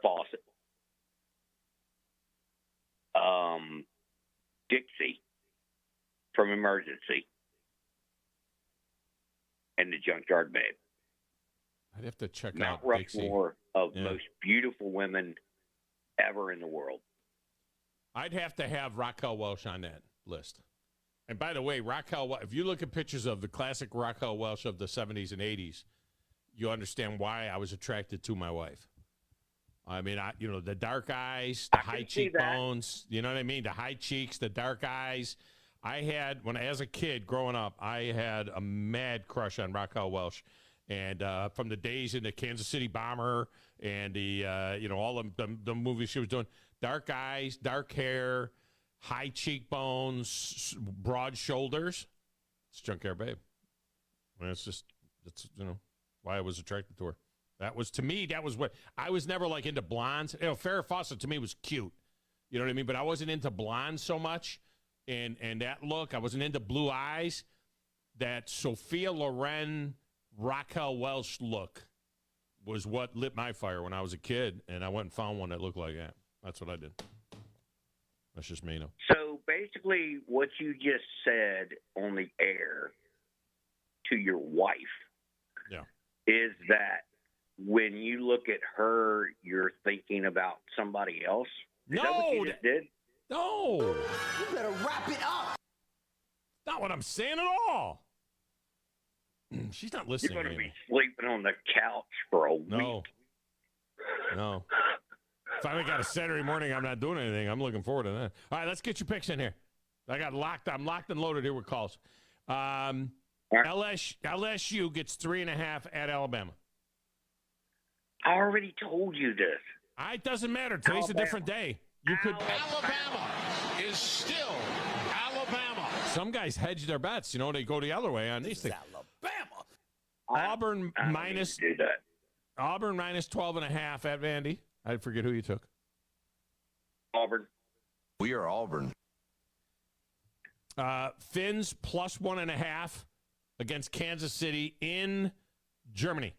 Fawcett. Dixie from Emergency. And the Junkyard Babe. I'd have to check Mount out Dixie. Rushmore of most beautiful women ever in the world. I'd have to have Raquel Welch on that list. And by the way, Raquel, if you look at pictures of the classic Raquel Welch of the 70s and 80s, you understand why I was attracted to my wife. I mean, the dark eyes, the high cheekbones, you know what I mean? The high cheeks, the dark eyes. As a kid growing up, I had a mad crush on Raquel Welch. And from the days in the Kansas City Bomber and the, all the movies she was doing, dark eyes, dark hair, high cheekbones, broad shoulders. It's Junkyard Babe. I mean, that's why I was attracted to her. That was what I was never like into blondes. Farrah Fawcett to me was cute. You know what I mean? But I wasn't into blondes so much. And that look, I wasn't into blue eyes. That Sophia Loren, Raquel Welch look was what lit my fire when I was a kid. And I went and found one that looked like that. That's what I did. That's just me, though. So basically, what you just said on the air to your wife is that when you look at her, you're thinking about somebody else? Is that what you just did? No. You better wrap it up. Not what I'm saying at all. She's not listening. You're going to be sleeping on the couch for a week. No. Finally got a Saturday morning. I'm not doing anything. I'm looking forward to that. All right, let's get your picks in here. I'm locked and loaded here with calls. LSU gets 3.5 at Alabama. I already told you this. It doesn't matter. Today's a different day. Alabama is still Alabama. Some guys hedge their bets. They go the other way on these things. Alabama. Auburn minus 12.5 at Vandy. I forget who you took. Auburn. We are Auburn. Finns plus 1.5 against Kansas City in Germany.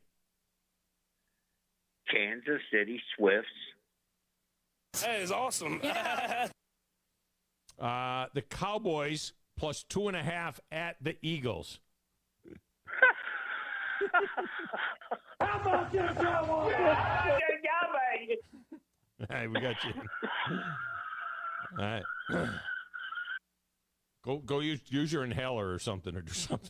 Kansas City Swifts. That is awesome. The Cowboys plus 2.5 at the Eagles. How about this, Cowboys? All right, we got you. All right. Go use your inhaler or something or do something.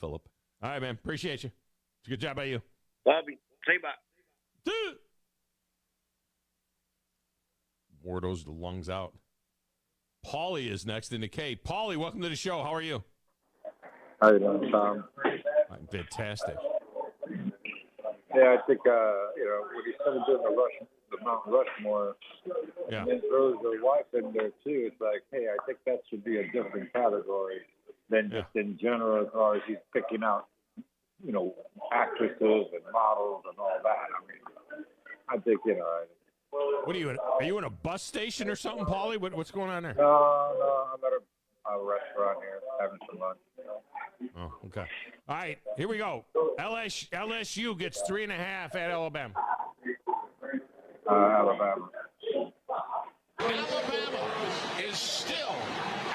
Philip. All right, man. Appreciate you. It's a good job by you. Love you. Say bye. Wardo's the lungs out. Paulie is next in the K. Paulie, welcome to the show. How are you? How you doing, Tom? I'm fantastic. Yeah, I think when he started doing the Mount Rushmore, and then throws the wife in there too. It's like, hey, I think that should be a different category than just in general, as far as he's picking out, actresses and models and all that. I mean, I think What are you in? Are you in a bus station or something, Paulie? What's going on there? No, I'm at a restaurant here having some lunch. Oh, okay. All right, here we go. LSU gets 3.5 at Alabama. Alabama. Alabama is still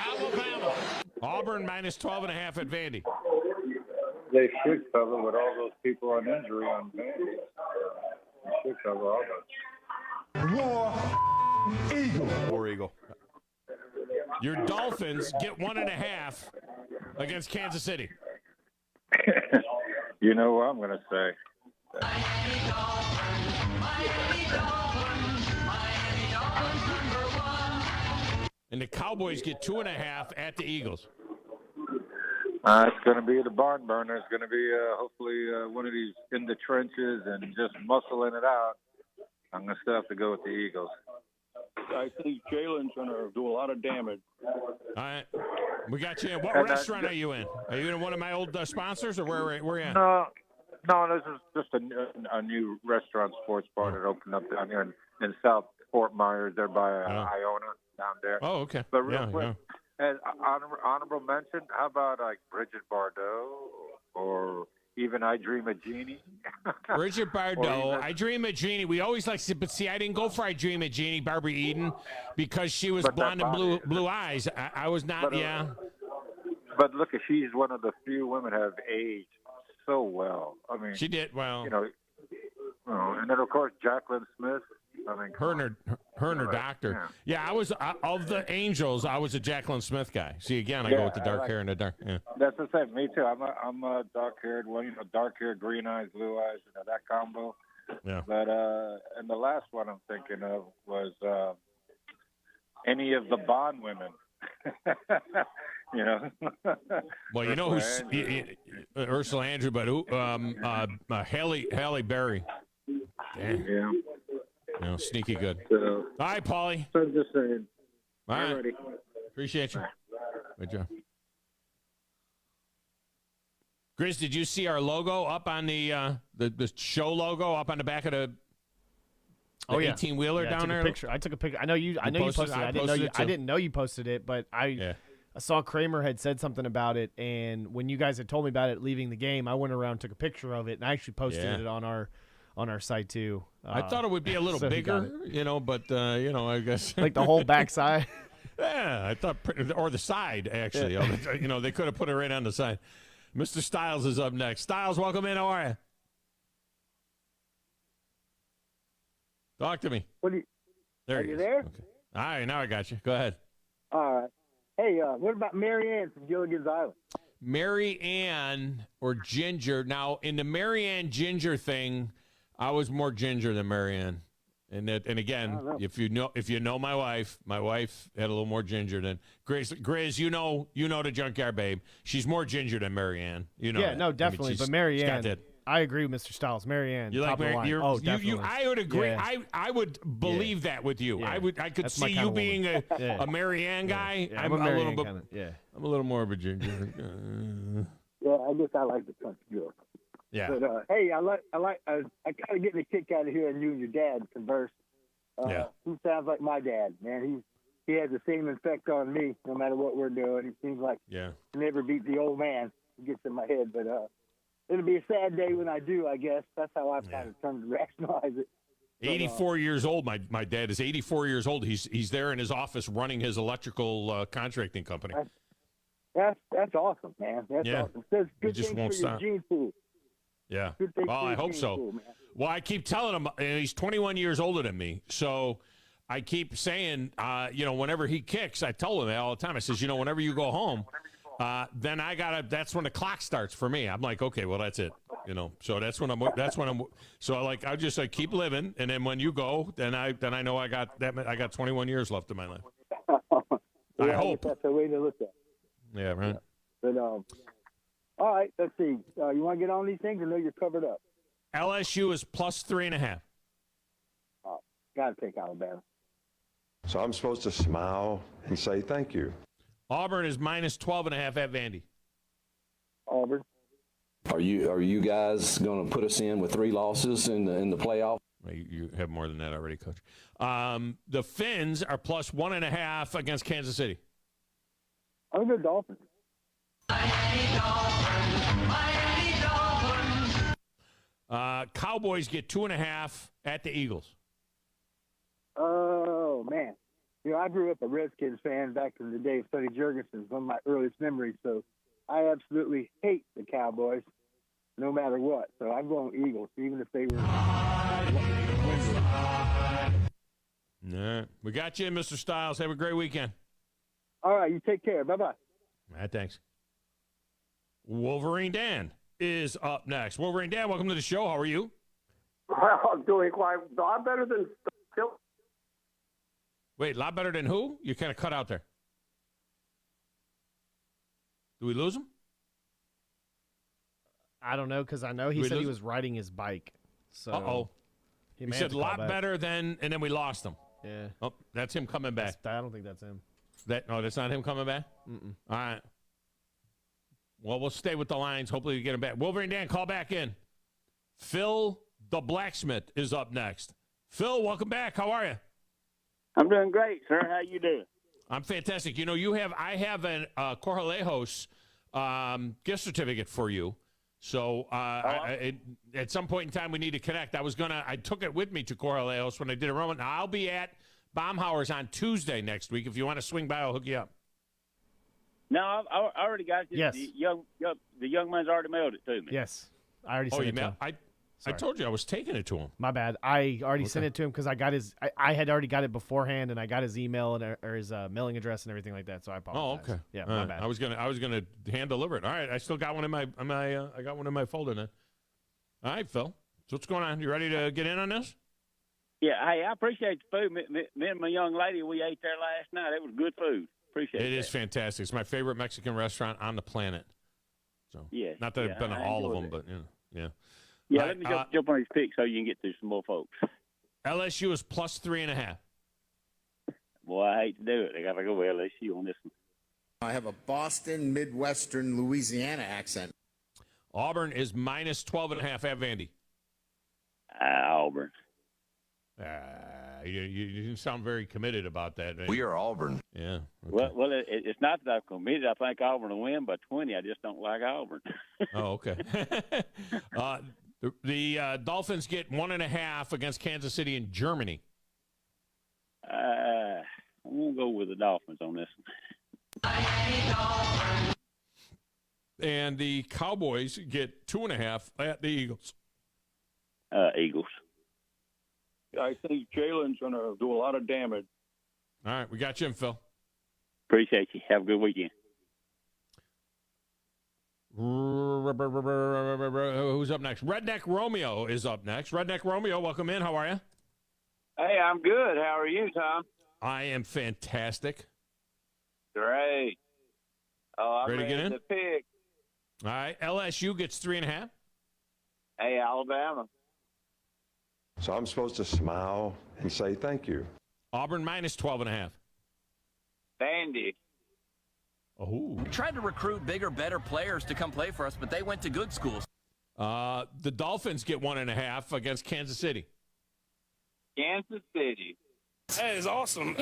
Alabama. Auburn minus 12.5 at Vandy. They should cover with all those people on injury on Vandy. They should cover all those. War Eagle. Your Dolphins get 1.5 against Kansas City. You know what I'm going to say? And the Cowboys get 2.5 at the Eagles. It's going to be the barn burner. It's going to be hopefully one of these in the trenches and just muscling it out. I'm going to still have to go with the Eagles. I think Jalen's going to do a lot of damage. All right. We got you in. What restaurant are you in? Are you in one of my old sponsors, or where are you in? No, this is just a new restaurant sports bar that opened up down here in South Fort Myers, there by Iona down there. Oh, okay. But real quick, and honorable mention, how about like Bridget Bardot or even I Dream of Jeannie? Bridget Bardot, I Dream of Jeannie. We always like to, but see, I didn't go for I Dream of Jeannie, Barbara Eden, because she was blonde and blue eyes. I was not, But look, she's one of the few women that have aged so well. I mean, she did well. You know, and then of course Jacqueline Smith. I mean, her and her doctor. Yeah, I was of the Angels. I was a Jacqueline Smith guy. See, again, I go with the dark hair and the dark. Yeah. That's the same. Me too. I'm a dark-haired one. You know, dark-haired, green eyes, blue eyes. You know, that combo. Yeah. But and the last one I'm thinking of was any of the Bond women. You know. Well, you know who's Ursula Andrew, but who? Halle Berry. Damn. Yeah. You know, sneaky good. So, all right, Paulie. So I'm just saying. All right. Alrighty. Appreciate you. Good job. Grizz, did you see our logo up on the show logo up on the back of the 18-wheeler down there? I took a picture. I know you posted it. I didn't know you posted it, but I saw Kramer had said something about it, and when you guys had told me about it leaving the game, I went around, took a picture of it, and I actually posted it on our site too. I thought it would be a little bigger, but I guess like the whole backside. Yeah, I thought, or the side actually. They could have put it right on the side. Mr. Styles is up next. Styles, welcome in. How are you? Talk to me. What are you? There you there? Okay. All right, now I got you. Go ahead. All right. Hey, what about Mary Ann from Gilligan's Island? Mary Ann or Ginger. Now, in the Mary Ann Ginger thing, I was more Ginger than Mary Ann. And again, if you know my wife had a little more ginger than Grizz. You know the Junkyard Babe. She's more ginger than Mary Ann. You know. Yeah, that. no, definitely. But Mary Ann, that. I agree with Mr. Styles. Mary Ann, You like top of the Mary? line. Definitely. I would agree. Yeah. I would believe that with you. Yeah. I could That's my see kind you of being woman. a Mary Ann guy. Yeah, I'm a a Mary little Ann bit. kinda, yeah. I'm a little more of a ginger. Yeah, I guess I like the country girl. Yeah. But hey, I kind of getting a kick out of hearing you and your dad converse. He sounds like my dad, man. He has the same effect on me, no matter what we're doing. It seems like he never beat the old man. He gets in my head, but it'll be a sad day when I do. I guess that's how I've kind of come to rationalize it. 84 years old. My dad is 84 years old. He's there in his office running his electrical contracting company. That's awesome, man. That's awesome. Says good just things won't for stop. your gene pool. Yeah. Good things Well, for I your hope gene so. pool, man. Well, I keep telling him, and he's 21 years older than me, so I keep saying, whenever he kicks, I tell him that all the time. I says, whenever you go home, then that's when the clock starts for me. I'm like, okay, well, that's it. So I just keep living, and then when you go, then I know I got 21 years left in my life. I hope that's the way to look at it. Yeah, right. But all right, let's see. You want to get on these things? I know you're covered up. LSU is plus 3.5. Got to take Alabama. So I'm supposed to smile and say thank you. Auburn is minus 12.5 at Vandy. Auburn. Are you guys going to put us in with 3 losses in the playoff? You have more than that already, Coach. The Finns are plus 1.5 against Kansas City. I'm the Dolphins. Cowboys get 2.5 at the Eagles. Oh, man. I grew up a Redskins fan back in the day. Sonny Jurgensen's one of my earliest memories. So I absolutely hate the Cowboys no matter what. So I'm going Eagles, even if they were. Nah, we got you, Mr. Styles. Have a great weekend. All right, you take care. Bye-bye. All right, thanks. Wolverine Dan is up next. Wolverine Dan, welcome to the show. How are you? Well, I'm doing quite a lot better than Phil. Wait, a lot better than who? You kind of cut out there. Do we lose him? I don't know, because I know he said he was riding his bike. So He said a lot better than, and then we lost him. Yeah. Oh, that's him coming back. I don't think that's him. That's not him coming back? Mm-mm. All right. Well, we'll stay with the lines. Hopefully we get him back. Wolverine Dan, call back in. Phil the blacksmith is up next. Phil, welcome back. How are you? I'm doing great, sir. How you doing? I'm fantastic. You know, I have an Corralejos gift certificate for you. So at some point in time, we need to connect. I took it with me to Corralejos when I did a run. Now, I'll be at Baumhauer's on Tuesday next week. If you want to swing by, I'll hook you up. No, I already got it. Yes. The young man's already mailed it to me. Yes. I already sent it to him. I told you I was taking it to him. My bad. I already sent it to him because I got his. I had already got it beforehand, and I got his email and or his mailing address and everything like that. So I apologize. Oh, okay. Yeah, my bad. I was gonna hand deliver it. All right, I still got one in my I got one in my folder now. All right, Phil. So what's going on? You ready to get in on this? Yeah. Hey, I appreciate the food. Me and my young lady, we ate there last night. It was good food. Appreciate it. It is fantastic. It's my favorite Mexican restaurant on the planet. So yeah. Not that I've been to all of them, but yeah. Yeah, let me jump on these picks so you can get to some more folks. LSU is plus 3.5. Boy, I hate to do it. I got to go with LSU on this one. I have a Boston, Midwestern, Louisiana accent. Auburn is minus 12.5 at Vandy. Auburn. You sound very committed about that. We are Auburn. Yeah. Okay. Well, it's not that I'm committed. I think Auburn will win by 20. I just don't like Auburn. Oh, okay. The Dolphins get 1.5 against Kansas City in Germany. I'm going to go with the Dolphins on this one. And the Cowboys get 2.5 at the Eagles. Eagles. I think Jalen's going to do a lot of damage. All right, we got you in, Phil. Appreciate you. Have a good weekend. Who's up next? Redneck Romeo is up next. Redneck Romeo, welcome in. How are you? Hey, I'm good. How are you, Tom? I am fantastic. Great. Oh, I'm ready to get in? To pick. All right, LSU gets 3.5. Hey, Alabama. So I'm supposed to smile and say thank you. Auburn minus 12.5. Vandy. Oh. We tried to recruit bigger, better players to come play for us, but they went to good schools. The Dolphins get 1.5 against Kansas City. Kansas City. That is awesome.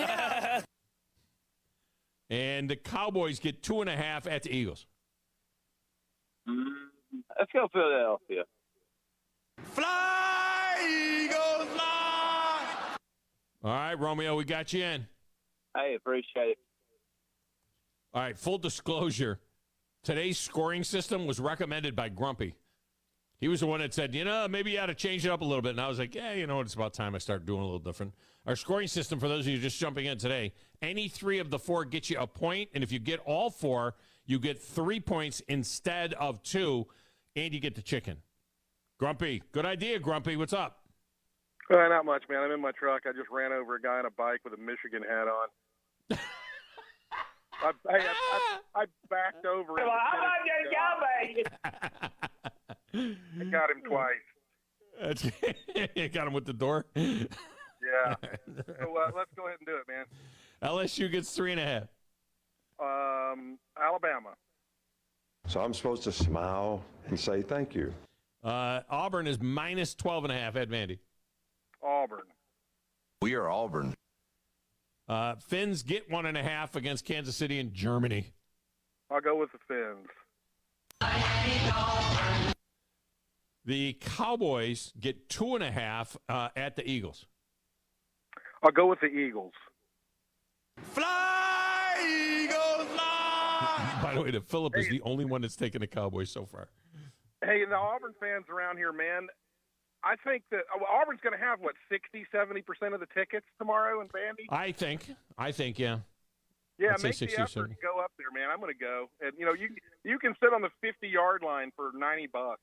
And the Cowboys get 2.5 at the Eagles. Let's go Philadelphia. Fly, Eagles, fly! All right, Romeo, we got you in. I appreciate it. All right, full disclosure. Today's scoring system was recommended by Grumpy. He was the one that said, maybe you ought to change it up a little bit. And I was like, yeah, it's about time I start doing a little different. Our scoring system, for those of you just jumping in today, any 3 of the 4 get you a point. And if you get all 4, you get 3 points instead of 2, and you get the chicken. Grumpy, good idea, Grumpy. What's up? Not much, man. I'm in my truck. I just ran over a guy on a bike with a Michigan hat on. I backed over him. I got him twice. You got him with the door? Yeah. So let's go ahead and do it, man. LSU gets 3.5. Alabama. So I'm supposed to smile and say thank you. Auburn is minus 12.5 at Vandy. Auburn. We are Auburn. Finns get 1.5 against Kansas City in Germany. I'll go with the Finns. The Cowboys get 2.5 at the Eagles. I'll go with the Eagles. Fly, Eagles, fly! By the way, Phillip is the only one that's taken the Cowboys so far. Hey, the Auburn fans around here, man, I think that Auburn's going to have, 60-70% of the tickets tomorrow in Vandy? I think, yeah. Yeah, I'd make say the 60 or effort 70. to go up there, man. I'm going to go. And, you can sit on the 50-yard line for $90.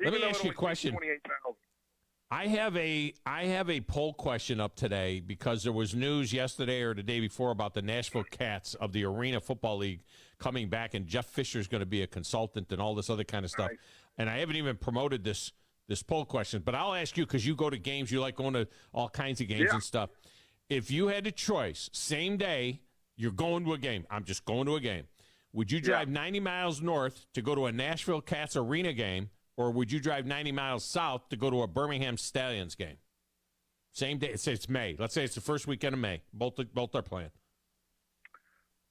Let me ask you a question. I have a poll question up today because there was news yesterday or the day before about the Nashville Cats of the Arena Football League coming back, and Jeff Fisher's going to be a consultant and all this other kind of stuff. Right. And I haven't even promoted this poll question, but I'll ask you because you go to games, you like going to all kinds of games and stuff. If you had a choice, same day, you're going to a game. I'm just going to a game. Would you drive 90 miles north to go to a Nashville Cats Arena game, or would you drive 90 miles south to go to a Birmingham Stallions game? Same day. Say it's May. Let's say it's the first weekend of May. Both are playing.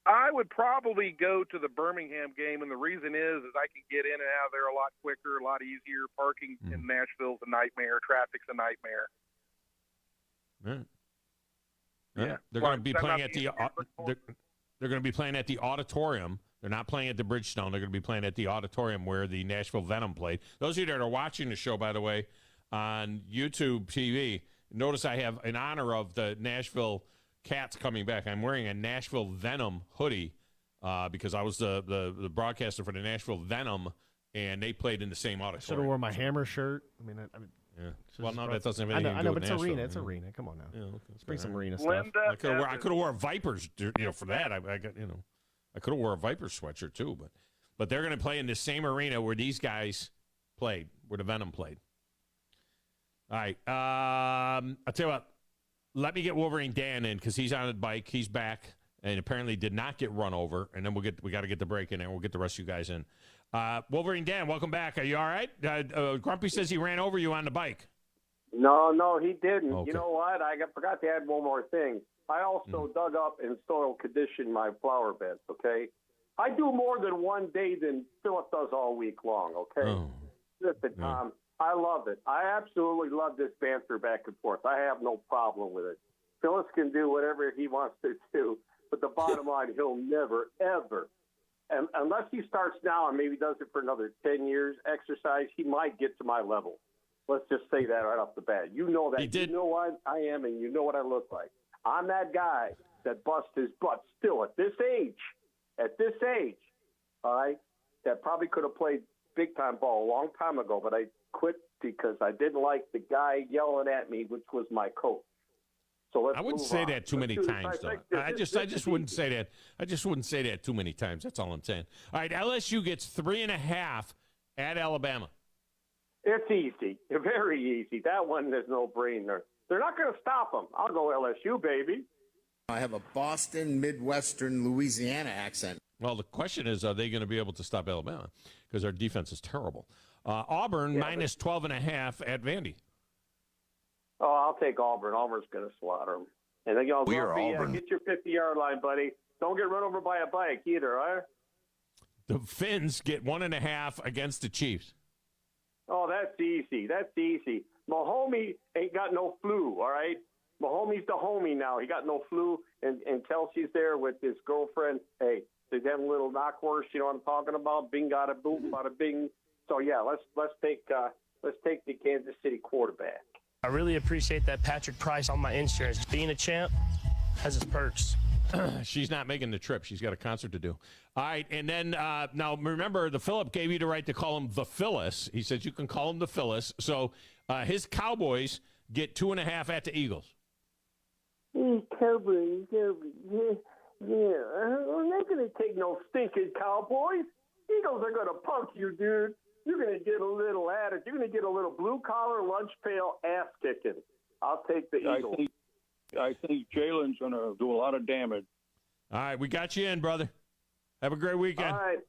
I would probably go to the Birmingham game, and the reason is I can get in and out of there a lot quicker, a lot easier. Parking in Nashville's a nightmare. Traffic's a nightmare. Right. Yeah. They're going to be playing at the. They're going to be playing at the Auditorium. They're not playing at the Bridgestone. They're going to be playing at the Auditorium where the Nashville Venom played. Those of you that are watching the show, by the way, on YouTube TV, notice I have, in honor of the Nashville Cats coming back, I'm wearing a Nashville Venom hoodie because I was the broadcaster for the Nashville Venom, and they played in the same auditorium. Should have worn my Hammer shirt. I mean, yeah. Well, no, that doesn't have anything to do with I know, but it's Nashville. arena. It's arena. Come on now. Yeah, okay. Let's bring some arena Linda, stuff. I could have wore Vipers, for that. I got, I could have wore a Vipers sweatshirt too, but they're going to play in the same arena where these guys played, where the Venom played. All right. I'll tell you what. Let me get Wolverine Dan in because he's on a bike. He's back and apparently did not get run over. And then we got to get the break in there. We'll get the rest of you guys in. Wolverine Dan, welcome back. Are you all right? Grumpy says he ran over you on the bike. No, he didn't. Okay. You know what? I forgot to add one more thing. I also dug up and soil conditioned my flower beds, okay? I do more than one day than Philip does all week long, okay? Oh. Listen, Tom, I love it. I absolutely love this banter back and forth. I have no problem with it. Phyllis can do whatever he wants to do, but the bottom line, he'll never, ever, and unless he starts now and maybe does it for another 10 years, exercise, he might get to my level. Let's just say that right off the bat. You know that. He did. You know what I am, and you know what I look like. I'm that guy that busts his butt still at this age, all right, that probably could have played big-time ball a long time ago, but I quit because I didn't like the guy yelling at me, which was my coach. So I wouldn't say that too many times, though. I just wouldn't say that. I just wouldn't say that too many times. That's all I'm saying. All right, LSU gets 3.5 at Alabama. It's easy, very easy. That one is no brainer. They're not going to stop them. I'll go LSU, baby. I have a Boston, Midwestern, Louisiana accent. Well, the question is, are they going to be able to stop Alabama? Because their defense is terrible. Auburn minus 12.5 at Vandy. Oh, I'll take Auburn. Auburn's going to slaughter them. And then y'all get your 50-yard line, buddy. Don't get run over by a bike either, all right? The Finns get 1.5 against the Chiefs. Oh, that's easy. Mahomie ain't got no flu, all right? Mahomie's the homie now. He got no flu, and Kelsey's there with his girlfriend. Hey, they have a little knockhorse, you know what I'm talking about? Bing, got a boom, bada bing. So, yeah, let's take the Kansas City quarterback. I really appreciate that Patrick Price on my insurance. Being a champ has its perks. She's not making the trip. She's got a concert to do. All right, and then now remember, the Phillip gave you the right to call him the Phyllis. He says you can call him the Phyllis. So his Cowboys get 2.5 at the Eagles. Cowboys. Yeah. I'm not going to take no stinking Cowboys. Eagles are going to punk you, dude. You're going to get a little attitude. You're going to get a little blue-collar, lunch pail ass kicking. I'll take the Eagles. I think Jalen's going to do a lot of damage. All right, we got you in, brother. Have a great weekend. All right.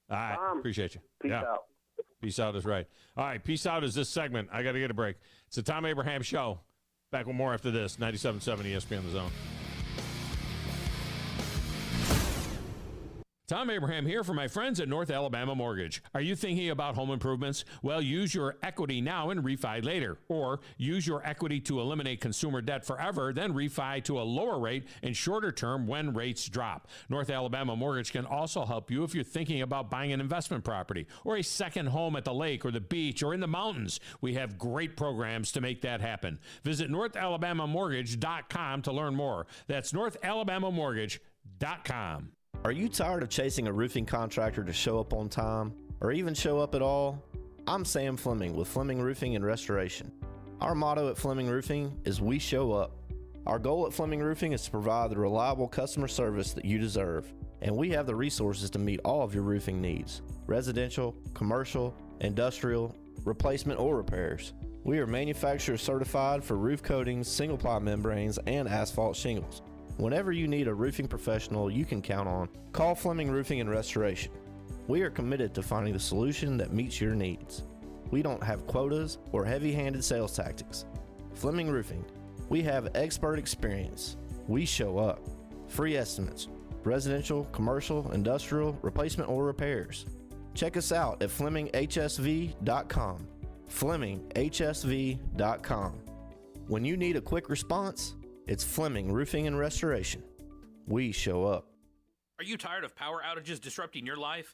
All right, appreciate you. Peace out. Peace out is right. All right, peace out is this segment. I got to get a break. It's the Thom Abraham Show. Back with more after this. 97.7 ESPN The Zone. Thom Abraham here for my friends at North Alabama Mortgage. Are you thinking about home improvements? Well, use your equity now and refi later. Or use your equity to eliminate consumer debt forever, then refi to a lower rate and shorter term when rates drop. North Alabama Mortgage can also help you if you're thinking about buying an investment property or a second home at the lake or the beach or in the mountains. We have great programs to make that happen. Visit NorthAlabamaMortgage.com to learn more. That's NorthAlabamaMortgage.com. Are you tired of chasing a roofing contractor to show up on time or even show up at all? I'm Sam Fleming with Fleming Roofing and Restoration. Our motto at Fleming Roofing is we show up. Our goal at Fleming Roofing is to provide the reliable customer service that you deserve, and we have the resources to meet all of your roofing needs: residential, commercial, industrial, replacement, or repairs. We are manufacturer certified for roof coatings, single-ply membranes, and asphalt shingles. Whenever you need a roofing professional you can count on, call Fleming Roofing and Restoration. We are committed to finding the solution that meets your needs. We don't have quotas or heavy-handed sales tactics. Fleming Roofing. We have expert experience. We show up. Free estimates. Residential, commercial, industrial, replacement, or repairs. Check us out at FlemingHSV.com. FlemingHSV.com. When you need a quick response, it's Fleming Roofing and Restoration. We show up. Are you tired of power outages disrupting your life?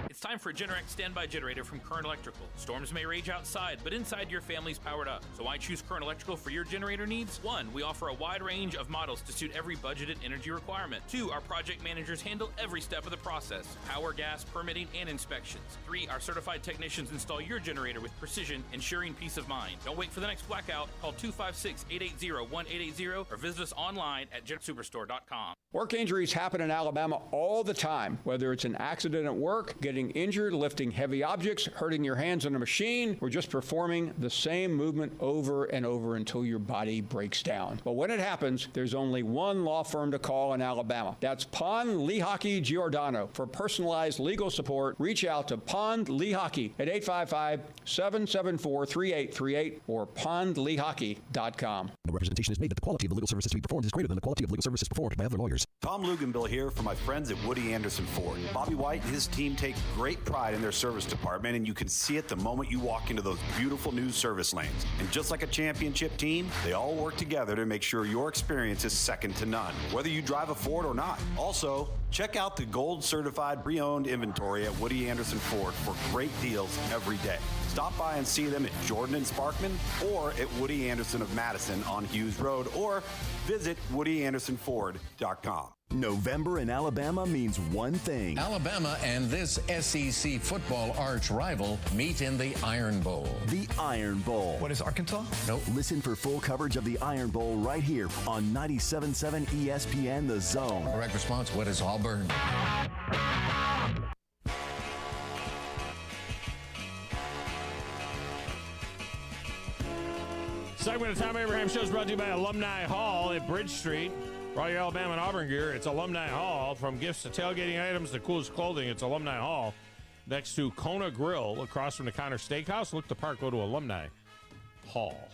It's time for a Generac standby generator from Current Electrical. Storms may rage outside, but inside your family's powered up. So why choose Current Electrical for your generator needs? 1, we offer a wide range of models to suit every budgeted energy requirement. 2, our project managers handle every step of the process: power, gas, permitting, and inspections. 3, our certified technicians install your generator with precision, ensuring peace of mind. Don't wait for the next blackout. Call 256-880-1880 or visit us online at GenSuperstore.com. Work injuries happen in Alabama all the time, whether it's an accident at work, getting injured, lifting heavy objects, hurting your hands on a machine, or just performing the same movement over and over until your body breaks down. But when it happens, there's only one law firm to call in Alabama. That's Pond, Lehocky, Giordano. For personalized legal support, reach out to Pond Lehocky at 855-774-3838 or pondlehocky.com. No representation is made that the quality of the legal services to be performed is greater than the quality of legal services performed by other lawyers. Thom Luganbill here for my friends at Woody Anderson Ford. Bobby White and his team take great pride in their service department, and you can see it the moment you walk into those beautiful new service lanes. And just like a championship team, they all work together to make sure your experience is second to none, whether you drive a Ford or not. Also, check out the gold certified pre-owned inventory at Woody Anderson Ford for great deals every day. Stop by and see them at Jordan and Sparkman or at Woody Anderson of Madison on Hughes Road, or visit WoodyAndersonFord.com. November in Alabama means one thing. Alabama and this SEC football arch rival meet in the Iron Bowl. The Iron Bowl. What is Arkansas? No. Listen for full coverage of the Iron Bowl right here on 97.7 ESPN The Zone. Correct response, what is Auburn? Segment of Tom Abraham Show is brought to you by Alumni Hall at Bridge Street. For all your Alabama and Auburn gear, it's Alumni Hall. From gifts to tailgating items to coolest clothing, it's Alumni Hall. Next to Kona Grill, across from the Connor Steakhouse. Look the park, go to Alumni Hall.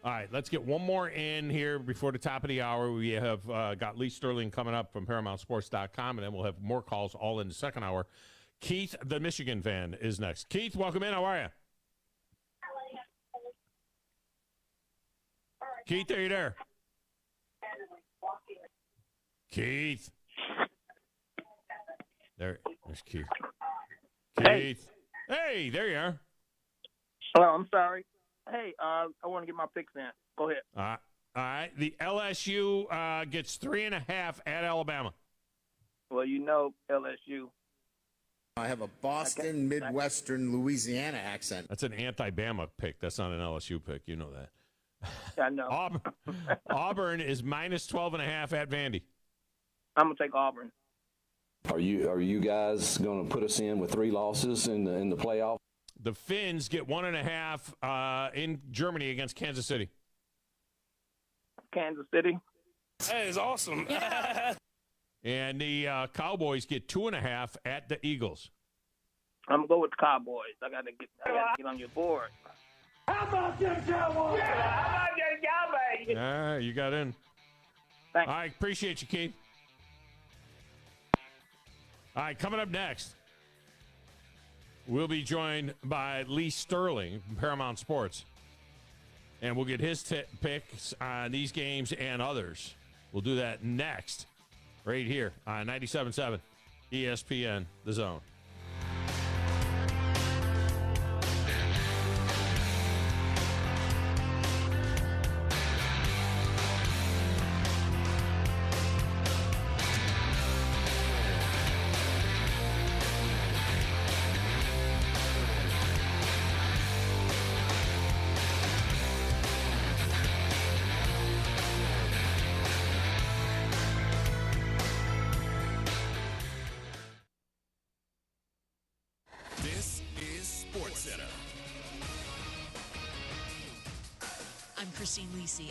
All right, let's get one more in here before the top of the hour. We have got Lee Sterling coming up from ParamountSports.com, and then we'll have more calls all in the second hour. Keith, the Michigan fan, is next. Keith, welcome in. How are you? Keith, are you there? Keith. There's Keith. Keith. Hey, there you are. Hello, I'm sorry. Hey, I want to get my picks in. Go ahead. All right. The LSU gets 3.5 at Alabama. Well, you know LSU. I have a Boston, Midwestern, Louisiana accent. That's an anti-Bama pick. That's not an LSU pick. You know that. I know. Auburn is minus 12.5 at Vandy. I'm gonna take Auburn. Are you guys going to put us in with 3 losses in the playoff? The Finns get 1.5 in Germany against Kansas City. Kansas City. That is awesome. And the Cowboys get 2.5 at the Eagles. I'm gonna go with the Cowboys. I gotta get on your board. How about them Cowboys? Yeah, how about them Cowboys? You got in. Thanks. All right, appreciate you, Keith. All right, coming up next, we'll be joined by Lee Sterling from Paramount Sports. And we'll get his picks on these games and others. We'll do that next, right here on 97.7 ESPN The Zone.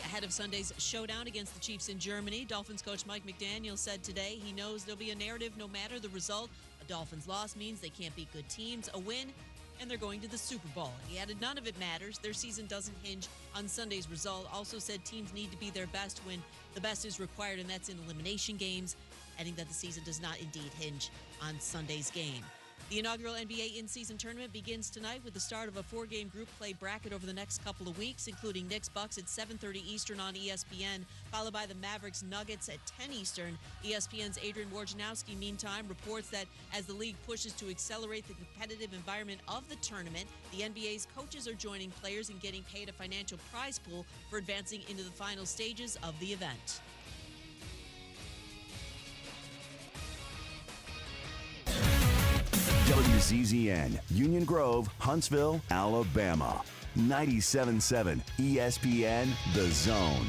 Ahead of Sunday's showdown against the Chiefs in Germany, Dolphins coach Mike McDaniel said today he knows there'll be a narrative no matter the result. A Dolphins loss means they can't beat good teams. A win and they're going to the Super Bowl. He added none of it matters. Their season doesn't hinge on Sunday's result. Also said teams need to be their best when the best is required, and that's in elimination games, adding that the season does not indeed hinge on Sunday's game. The inaugural NBA in-season tournament begins tonight with the start of a 4-game group play bracket over the next couple of weeks, including Knicks-Bucks at 7:30 Eastern on ESPN, followed by the Mavericks-Nuggets at 10 Eastern. ESPN's Adrian Wojnarowski, meantime, reports that as the league pushes to accelerate the competitive environment of the tournament, the NBA's coaches are joining players in getting paid a financial prize pool for advancing into the final stages of the event. WZZN, Union Grove, Huntsville, Alabama. 97.7 ESPN, The Zone.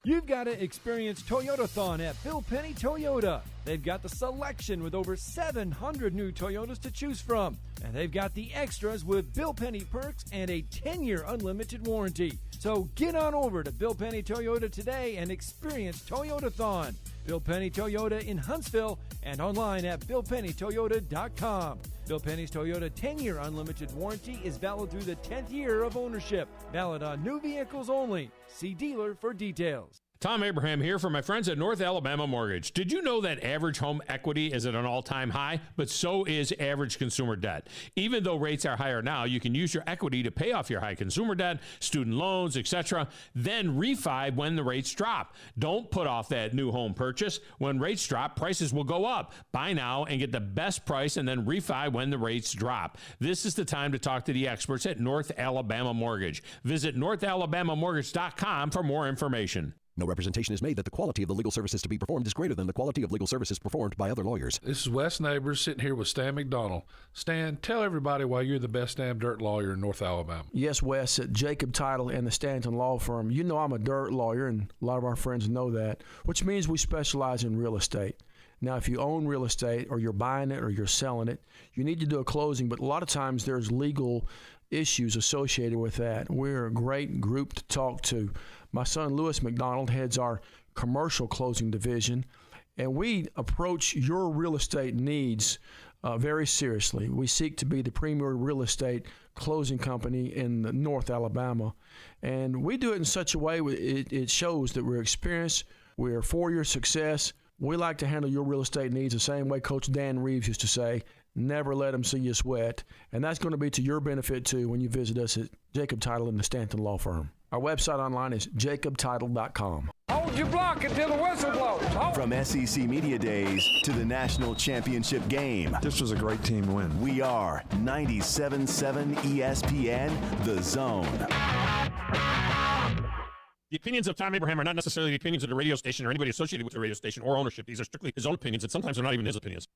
You've got to experience Toyotathon at Bill Penny Toyota. They've got the selection with over 700 new Toyotas to choose from. And they've got the extras with Bill Penny perks and a 10-year unlimited warranty. So get on over to Bill Penny Toyota today and experience Toyotathon. Bill Penny Toyota in Huntsville and online at BillPennyToyota.com. Bill Penny's Toyota 10-year unlimited warranty is valid through the 10th year of ownership. Valid on new vehicles only. See dealer for details. Thom Abraham here for my friends at North Alabama Mortgage. Did you know that average home equity is at an all-time high? But so is average consumer debt. Even though rates are higher now, you can use your equity to pay off your high consumer debt, student loans, etc., then refi when the rates drop. Don't put off that new home purchase. When rates drop, prices will go up. Buy now and get the best price and then refi when the rates drop. This is the time to talk to the experts at North Alabama Mortgage. Visit NorthAlabamaMortgage.com for more information. No representation is made that the quality of the legal services to be performed is greater than the quality of legal services performed by other lawyers. This is Wes Neighbors sitting here with Stan McDonald. Stan, tell everybody why you're the best damn dirt lawyer in North Alabama. Yes, Wes, at Jacob Title and the Stanton Law Firm. You know I'm a dirt lawyer, and a lot of our friends know that, which means we specialize in real estate. Now, if you own real estate or you're buying it or you're selling it, you need to do a closing, but a lot of times there's legal issues associated with that. We're a great group to talk to. My son, Lewis McDonald, heads our commercial closing division, and we approach your real estate needs very seriously. We seek to be the premier real estate closing company in North Alabama, and we do it in such a way it shows that we're experienced, we're for your success. We like to handle your real estate needs the same way Coach Dan Reeves used to say, never let them see you sweat. And that's going to be to your benefit, too, when you visit us at Jacob Title and the Stanton Law Firm. Our website online is jacobtitle.com. Hold your block until the whistle blows. From SEC Media Days to the National Championship game. This was a great team win. We are 97.7 ESPN, The Zone. The opinions of Thom Abraham are not necessarily the opinions of the radio station or anybody associated with the radio station or ownership. These are strictly his own opinions, and sometimes they're not even his opinions.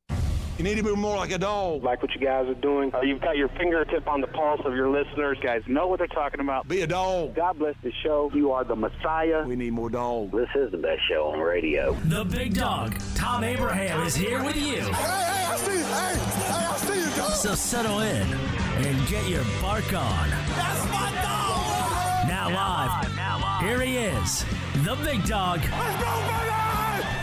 You need to be more like a dog. Like what you guys are doing. You've got your fingertip on the pulse of your listeners. You guys know what they're talking about. Be a dog. God bless the show. You are the Messiah. We need more dogs. This is the best show on radio. The big dog, Thom Abraham, is here with you. Hey, I see you. Hey, I see you, dog. So settle in and get your bark on. That's my dog. Now live, here he is, the big dog. Let's go, baby!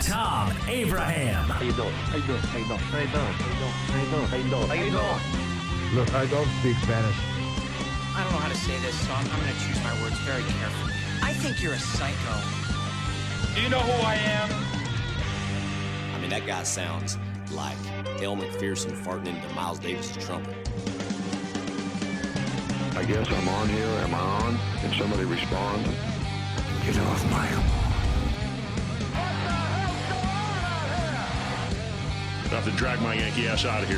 Thom Abraham. How you doing? How you doing? How you doing? How you doing? How you doing? How you doing? How you doing? Look, I don't speak Spanish. I don't know how to say this, so I'm going to choose my words very carefully. I think you're a psycho. Do you know who I am? I mean, that guy sounds like El McPherson farting into Miles Davis's trumpet. I guess I'm on here. Am I on? Can somebody respond? Get off my I have to drag my Yankee ass out of here.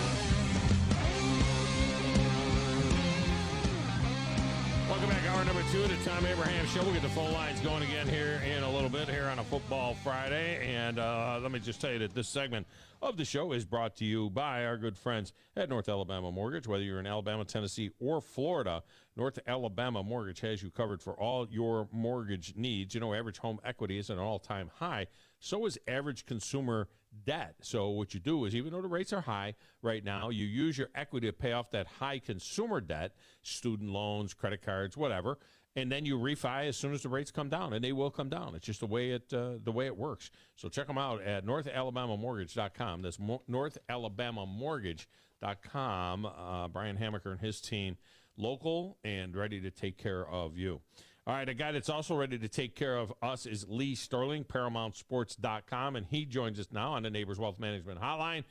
Welcome back, hour number 2 of the Thom Abraham Show. We'll get the phone lines going again here in a little bit here on a Football Friday. And let me just tell you that this segment of the show is brought to you by our good friends at North Alabama Mortgage. Whether you're in Alabama, Tennessee, or Florida, North Alabama Mortgage has you covered for all your mortgage needs. You know, average home equity is at an all-time high. So is average consumer debt. So what you do is, even though the rates are high right now, you use your equity to pay off that high consumer debt, student loans, credit cards, whatever, and then you refi as soon as the rates come down, and they will come down. It's just the way it works. So check them out at NorthAlabamaMortgage.com. That's NorthAlabamaMortgage.com. Brian Hamaker and his team, local and ready to take care of you. All right, a guy that's also ready to take care of us is Lee Sterling, ParamountSports.com, and he joins us now on the Neighbors Wealth Management Hotline.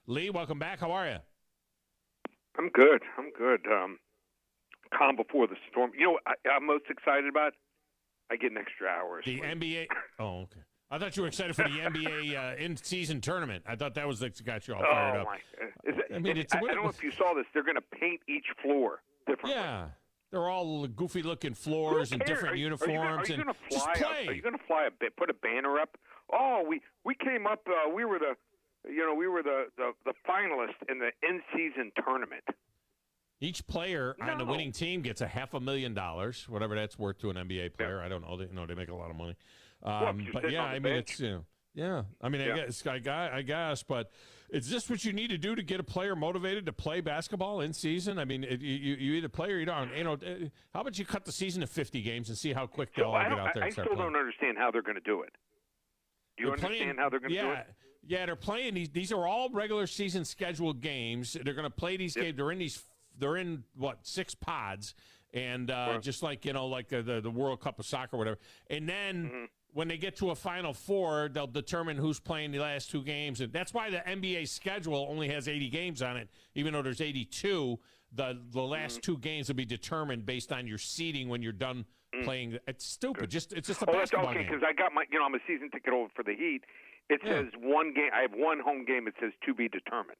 Lee, welcome back. How are you? I'm good. Calm before the storm. You know what I'm most excited about? I get an extra hour. The NBA. Oh, okay. I thought you were excited for the NBA in-season tournament. I thought that was what got you all fired up. I don't know if you saw this. They're going to paint each floor differently. Yeah. They're all goofy-looking floors and different uniforms. Are you going to fly put a banner up? Oh, we came up. We were the finalists in the in-season tournament. Each player on the winning team gets $500,000, whatever that's worth to an NBA player. I don't know. They make a lot of money. But yeah, I mean, it's yeah. I mean, I guess, but is this what you need to do to get a player motivated to play basketball in season? I mean, you either play or you don't. How about you cut the season to 50 games and see how quick they'll all get out there? I still don't understand how they're going to do it. Do you understand how they're going to do it? Yeah, they're playing these are all regular season scheduled games. They're going to play these games. They're in 6 pods, and just like the World Cup of Soccer, or whatever. And then when they get to a Final Four, they'll determine who's playing the last 2 games, and that's why the NBA schedule only has 80 games on it, even though there's 82. The last 2 games will be determined based on your seeding when you're done playing. It's stupid. It's just a basketball game. Because I got I'm a season ticket holder for the Heat. It says one game. I have one home game. It says to be determined.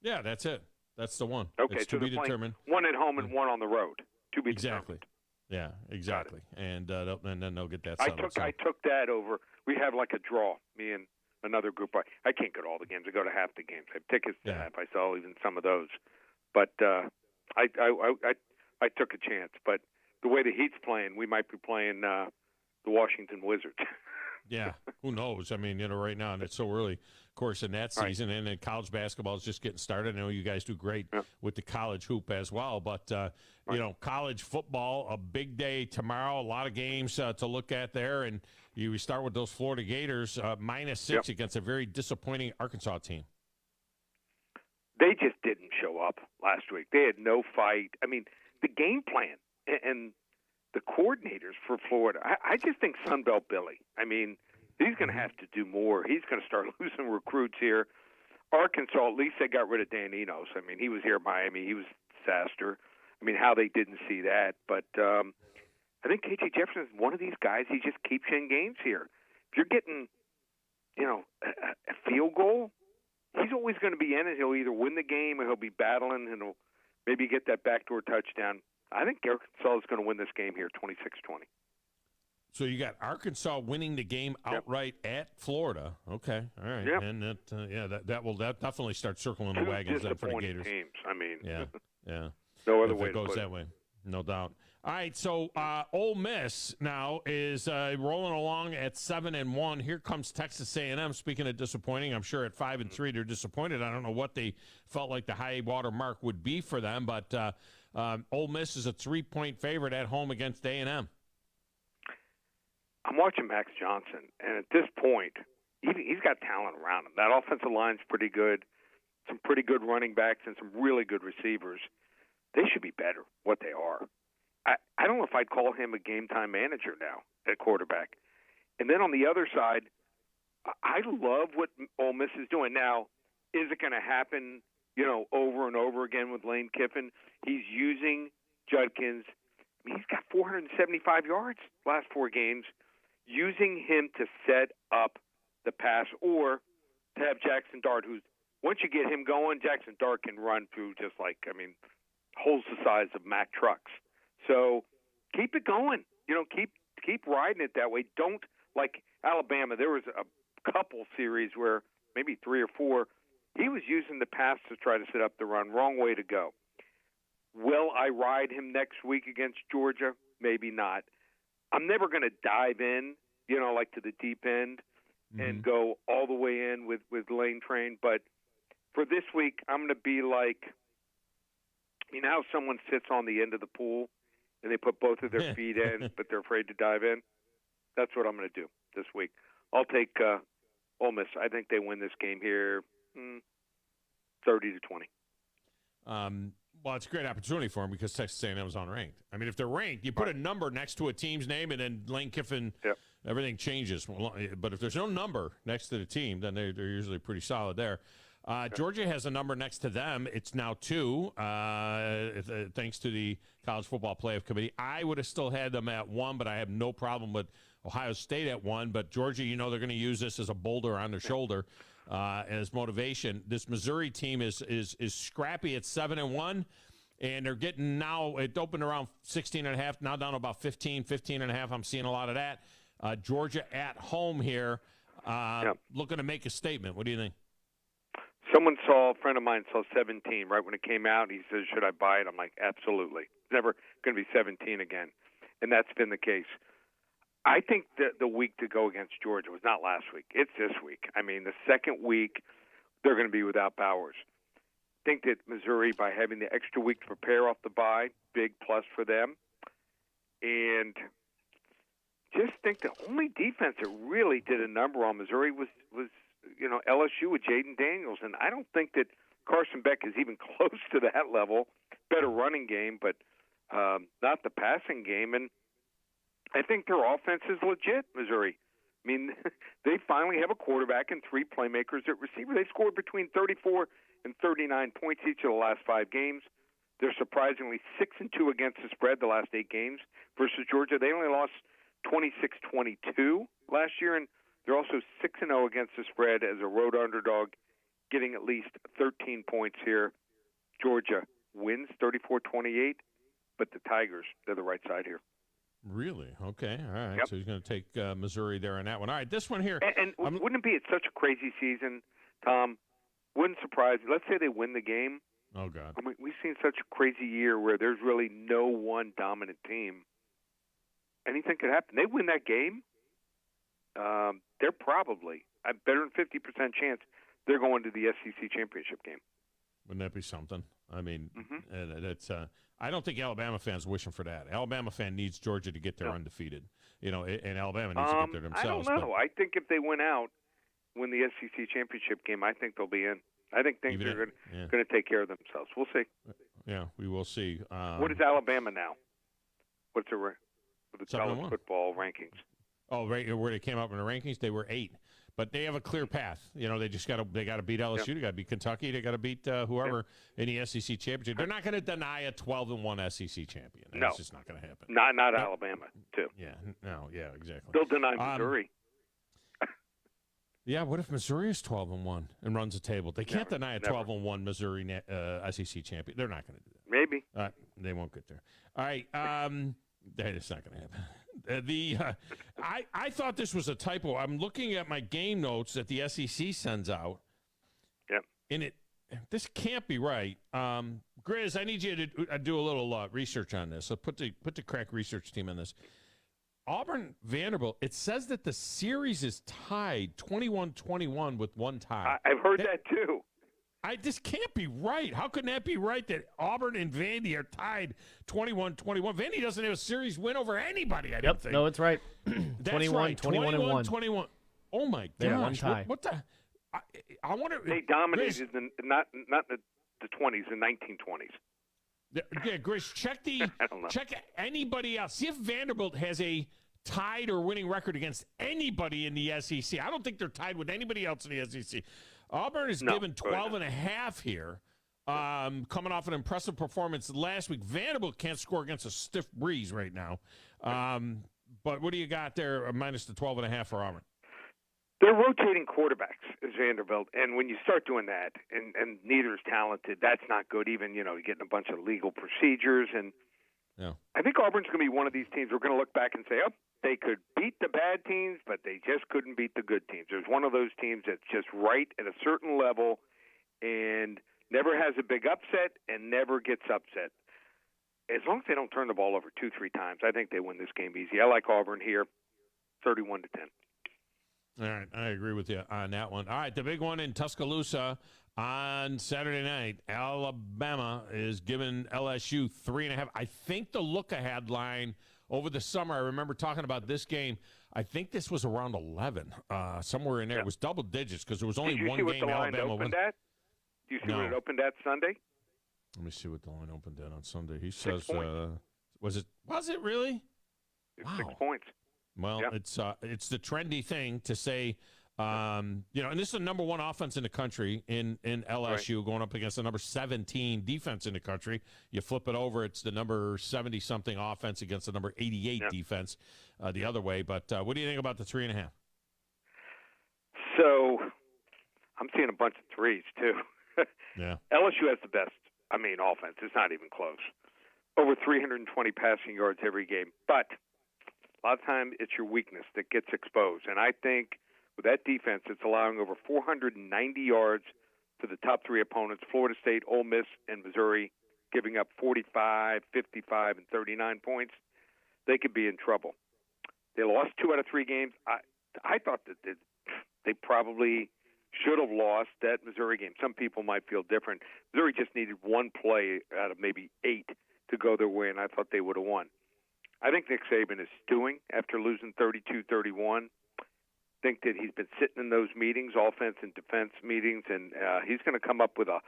Yeah, that's it. That's the one. Okay, it's so to be determined. One at home and one on the road. To be determined. Yeah, exactly. And then they'll get that settled. I took that over. We have like a draw. Me and another group. I can't go to all the games. I go to half the games. I have tickets to half. I saw even some of those. But I took a chance. But the way the Heat's playing, we might be playing the Washington Wizards. Yeah, who knows? I mean, right now, and it's so early, of course, in that season, and then college basketball is just getting started. I know you guys do great with the college hoop as well, but, college football, a big day tomorrow, a lot of games to look at there, and we start with those Florida Gators, -6 against a very disappointing Arkansas team. They just didn't show up last week. They had no fight. I mean, the game plan and the coordinators for Florida, I just think Sunbelt Billy. I mean, he's going to have to do more. He's going to start losing recruits here. Arkansas, at least they got rid of Dan Enos. I mean, he was here at Miami. He was a disaster. I mean, how they didn't see that. But I think K.J. Jefferson is one of these guys. He just keeps you in games here. If you're getting, a field goal, he's always going to be in it. He'll either win the game or he'll be battling and he'll maybe get that backdoor touchdown. I think Arkansas is going to win this game here, 26-20. So you got Arkansas winning the game outright at Florida. Okay, all right, and that will definitely start circling the wagons then for the Gators. Teams. I mean, yeah. No other way it goes that way, no doubt. All right, so Ole Miss now is rolling along at 7-1. Here comes Texas A&M. Speaking of disappointing, I'm sure at 5-3 they're disappointed. I don't know what they felt like the high water mark would be for them, but Ole Miss is a 3-point favorite at home against A&M. I'm watching Max Johnson, and at this point, he's got talent around him. That offensive line's pretty good, some pretty good running backs, and some really good receivers. They should be better, what they are. I don't know if I'd call him a game-time manager now at quarterback. And then on the other side, I love what Ole Miss is doing. Now, is it going to happen, over and over again with Lane Kiffin? He's using Judkins. I mean, he's got 475 yards last 4 games, using him to set up the pass or to have Jackson Dart, who's, once you get him going, Jackson Dart can run through just holes the size of Mack trucks. So keep it going. Keep riding it that way. Don't, like Alabama, there was a couple series where maybe 3 or 4, he was using the pass to try to set up the run. Wrong way to go. Will I ride him next week against Georgia? Maybe not. I'm never going to dive in, to the deep end and go all the way in with Lane Train. But for this week, I'm going to be like, how someone sits on the end of the pool and they put both of their feet in, but they're afraid to dive in? That's what I'm going to do this week. I'll take Ole Miss. I think they win this game here 30-20. Well, it's a great opportunity for them because Texas A&M is unranked. I mean, if they're ranked, you put a number next to a team's name, and then Lane Kiffin, everything changes. But if there's no number next to the team, then they're usually pretty solid there. Georgia has a number next to them. It's now 2, thanks to the College Football Playoff Committee. I would have still had them at 1, but I have no problem with Ohio State at 1. But Georgia, they're going to use this as a boulder on their shoulder as motivation. This Missouri team is scrappy at 7-1, and they're getting now. It opened around 16.5, now down to about 15.5. I'm seeing a lot of that. Georgia at home here, looking to make a statement. What do you think? A friend of mine saw 17 right when it came out. He says, should I buy it? I'm like, absolutely. It's never going to be 17 again. And that's been the case. I think that the week to go against Georgia was not last week. It's this week. I mean, the second week, they're going to be without Bowers. I think that Missouri, by having the extra week to prepare off the bye, big plus for them. And just think the only defense that really did a number on Missouri was LSU with Jaden Daniels. And I don't think that Carson Beck is even close to that level. Better running game, but not the passing game. And I think their offense is legit, Missouri. I mean, they finally have a quarterback and 3 playmakers at receiver. They scored between 34 and 39 points each of the last 5 games. They're surprisingly 6-2 against the spread the last 8 games versus Georgia. They only lost 26-22 last year, and they're also 6-0 against the spread as a road underdog, getting at least 13 points here. Georgia wins 34-28, but the Tigers, they're the right side here. Really? Okay. All right. Yep. So he's going to take Missouri there on that one. All right. This one here. And wouldn't it be such a crazy season, Tom? Wouldn't surprise me. Let's say they win the game. Oh, God. I mean, we've seen such a crazy year where there's really no one dominant team. Anything could happen. They win that game, they're probably a better than 50% chance they're going to the SEC championship game. Wouldn't that be something? I mean, that's. I don't think Alabama fans wishing for that. Alabama fan needs Georgia to get there undefeated. And Alabama needs to get there themselves. I don't know. I think if they win the SEC championship game, I think they'll be in. I think things are going to take care of themselves. We'll see. Yeah, we will see. What is Alabama now? What's the college football rankings? Oh, right, where they came up in the rankings, they were 8. But they have a clear path. They just got to beat LSU. They got to beat Kentucky. They got to beat whoever in the SEC championship. They're not going to deny a 12-1 SEC champion. That's just not going to happen. Not Alabama too. Yeah. No. Yeah. Exactly. They'll deny Missouri. Yeah. What if Missouri is 12-1 and runs the table? They can't deny a 12-1 Missouri SEC champion. They're not going to do that. Maybe. They won't get there. All right. It's not going to happen. I thought this was a typo. I'm looking at my game notes that the SEC sends out. Yep. And this can't be right. Grizz, I need you to do a little research on this. So put the crack research team on this. Auburn Vanderbilt. It says that the series is tied 21-21 with one tie. I've heard that too. This can't be right. How can that be right that Auburn and Vandy are tied 21-21? Vandy doesn't have a series win over anybody, I don't think. No, it's right. 21-1. Oh, my gosh. Yeah, one tie. What the? I wonder. They dominated not the 20s, the 1920s. Yeah, Grizz, check anybody else. See if Vanderbilt has a tied or winning record against anybody in the SEC. I don't think they're tied with anybody else in the SEC. Auburn is given 12.5 here, coming off an impressive performance last week. Vanderbilt can't score against a stiff breeze right now. But what do you got there, minus the 12.5 for Auburn? They're rotating quarterbacks as Vanderbilt, and when you start doing that, and neither is talented, that's not good. Even, you're getting a bunch of legal procedures. And I think Auburn's going to be one of these teams we're going to look back and say, they could beat the bad teams, but they just couldn't beat the good teams. There's one of those teams that's just right at a certain level and never has a big upset and never gets upset. As long as they don't turn the ball over 2-3 times, I think they win this game easy. I like Auburn here, 31-10. All right, I agree with you on that one. All right, the big one in Tuscaloosa on Saturday night. Alabama is giving LSU 3.5. I think the look-ahead line over the summer, I remember talking about this game. I think this was around 11, somewhere in there. It was double digits because there was only one game Alabama won. Do you see what it opened at Sunday? Let me see what the line opened at on Sunday. He says, was it really? It's 6 points. Well, it's the trendy thing to say, and this is the number 1 offense in the country in LSU going up against the number 17 defense in the country. You flip it over, it's the number 70-something offense against the number 88 defense the other way. But what do you think about the 3.5? So I'm seeing a bunch of threes, too. Yeah. LSU has the best, offense. It's not even close. Over 320 passing yards every game. But a lot of times it's your weakness that gets exposed. And I think with that defense, it's allowing over 490 yards to the top 3 opponents, Florida State, Ole Miss, and Missouri, giving up 45, 55, and 39 points. They could be in trouble. They lost 2 out of 3 games. I thought that they probably should have lost that Missouri game. Some people might feel different. Missouri just needed 1 play out of maybe 8 to go their way, and I thought they would have won. I think Nick Saban is stewing after losing 32-31. Think that he's been sitting in those meetings, offense and defense meetings, and he's going to come up with a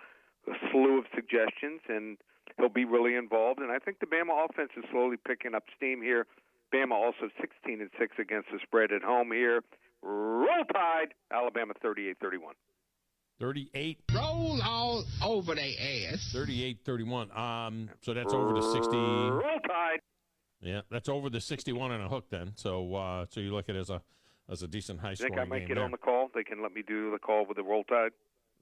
slew of suggestions, and he'll be really involved. And I think the Bama offense is slowly picking up steam here. Bama also 16-6 against the spread at home here. Roll Tide, Alabama 38-31. 38. Roll all over their ass. 38-31. So that's over the 60. Roll Tide. Yeah, that's over the 61 and a hook then. So you look at it as a decent high scoring game. Think I might game get there. on the call? They can let me do the call with the Roll Tide?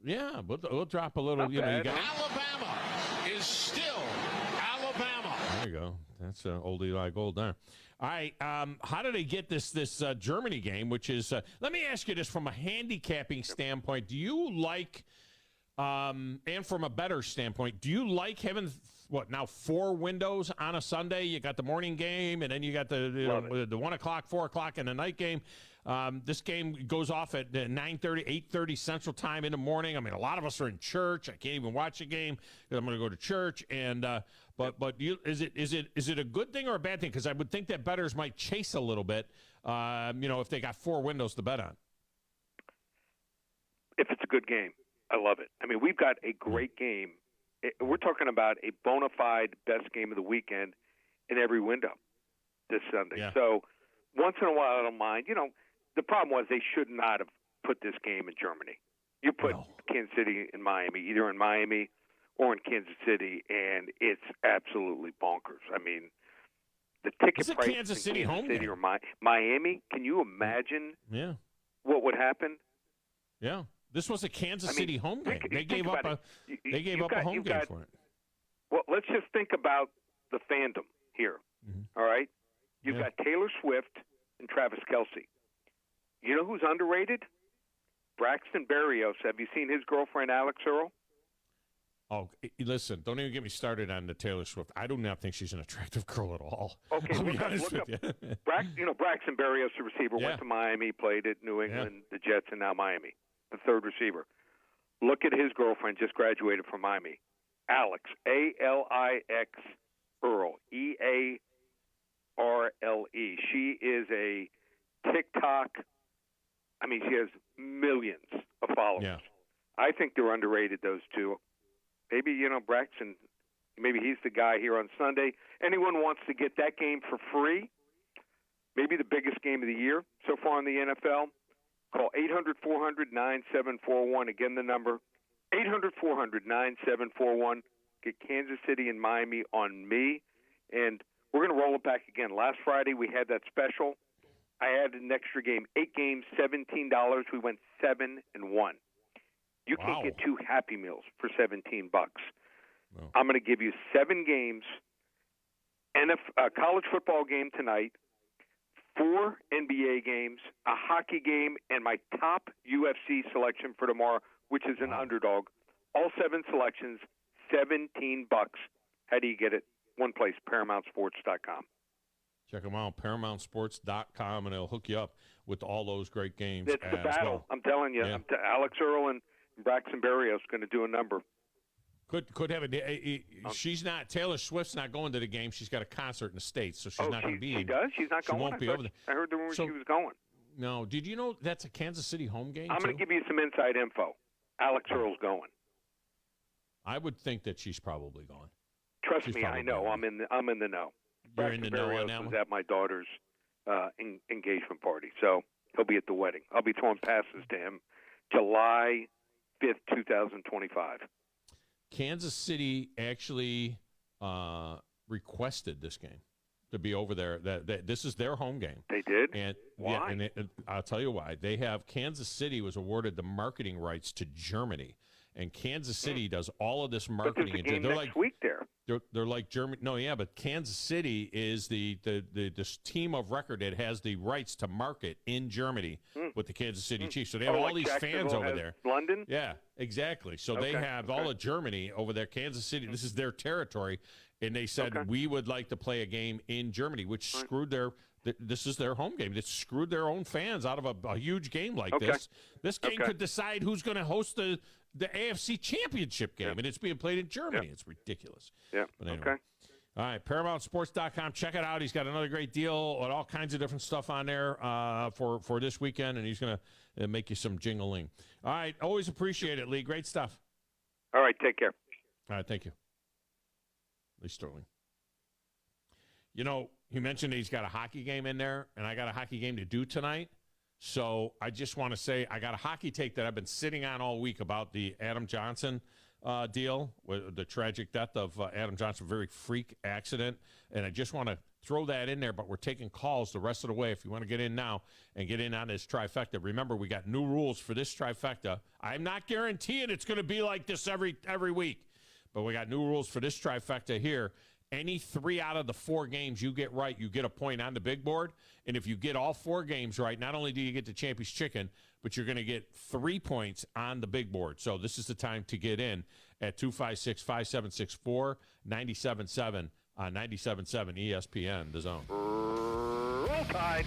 Yeah, but we'll drop a little. You got Alabama is still Alabama. There you go. That's old Eli Gold there. All right, how do they get this Germany game, which is let me ask you this from a handicapping standpoint. Do you like, and from a better standpoint, do you like having, 4 windows on a Sunday? You got the morning game, and then you got the 1 o'clock, 4 o'clock, and the night game. This game goes off at 9:30, 8:30 Central Time in the morning. A lot of us are in church. I can't even watch a game because I'm going to go to church. And is it a good thing or a bad thing? Because I would think that bettors might chase a little bit. If they got 4 windows to bet on. If it's a good game, I love it. We've got a great game. We're talking about a bona fide best game of the weekend in every window this Sunday. Yeah. So once in a while, I don't mind. The problem was they should not have put this game in Germany. You put Kansas City in Miami, either in Miami or in Kansas City, and it's absolutely bonkers. The ticket price in Kansas City Kansas home City game. or Miami, can you imagine what would happen? Yeah. This was a Kansas City home game. They gave up a home game for it. Well, let's just think about the fandom here. All right? You've got Taylor Swift and Travis Kelce. You know who's underrated? Braxton Berrios. Have you seen his girlfriend, Alex Earl? Oh, listen, don't even get me started on the Taylor Swift. I do not think she's an attractive girl at all. Okay, I'll be honest with you. Braxton Berrios, the receiver, went to Miami, played at New England, the Jets, and now Miami, the third receiver. Look at his girlfriend, just graduated from Miami. Alex, A-L-I-X, Earl, E-A-R-L-E. She is a TikTok. She has millions of followers. Yeah. I think they're underrated, those two. Maybe, Braxton, maybe he's the guy here on Sunday. Anyone wants to get that game for free, maybe the biggest game of the year so far in the NFL, call 800-400-9741. Again, the number, 800-400-9741. Get Kansas City and Miami on me. And we're going to roll it back again. Last Friday, we had that special. I added an extra game, 8 games, $17. We went 7-1. You can't get 2 Happy Meals for $17. No. I'm going to give you 7 games, and a college football game tonight, 4 NBA games, a hockey game, and my top UFC selection for tomorrow, which is an underdog. All 7 selections, $17. How do you get it? One place, ParamountSports.com. Check them out, ParamountSports.com, and it'll hook you up with all those great games. It's the battle. Well. I'm telling you. Yeah. Alex Earl and Braxton Berrios going to do a number. Could have she's not. Taylor Swift's not going to the game. She's got a concert in the States, so she's not going to be. She does. She's not going. She won't be over there. I heard the rumor she was going. No. Did you know that's a Kansas City home game? I'm going to give you some inside info. Alex Earl's going. I would think that she's probably gone. Trust me, I know. I'm in the know. You're in the know on that was one? at my daughter's engagement party, so he'll be at the wedding. I'll be throwing passes to him July 5th, 2025. Kansas City actually requested this game to be over there. That this is their home game. They did? And why? Yeah, and I'll tell you why. They have Kansas City was awarded the marketing rights to Germany, and Kansas City does all of this marketing. But there's a game they're next week there. They're like Germany. No, yeah, but Kansas City is the team of record that has the rights to market in Germany with the Kansas City Chiefs. So they have all like these fans over there. London? Yeah, exactly. So they have all of Germany over there. Kansas City, this is their territory. And they said, we would like to play a game in Germany, which screwed this is their home game. It screwed their own fans out of a huge game like this. This game could decide who's going to host the AFC Championship game, and it's being played in Germany. It's ridiculous. Yeah, but anyway. All right, ParamountSports.com. Check it out. He's got another great deal with all kinds of different stuff on there for this weekend, and he's going to make you some jingling. All right, always appreciate it, Lee. Great stuff. All right, take care. All right, thank you. Lee Sterling. You know, he mentioned he's got a hockey game in there, and I got a hockey game to do tonight. So I just want to say I got a hockey take that I've been sitting on all week about the Adam Johnson deal, with the tragic death of Adam Johnson, very freak accident. And I just want to throw that in there, but we're taking calls the rest of the way. If you want to get in now and get in on this trifecta, remember we got new rules for this trifecta. I'm not guaranteeing it's going to be like this every week, but we got new rules for this trifecta here. Any 3 out of the 4 games you get right, you get a point on the big board. And if you get all 4 games right, not only do you get the Champion's Chicken, but you're going to get 3 points on the big board. So this is the time to get in at 256-5764, 97.7 on 97.7 ESPN, The Zone. Roll Tide.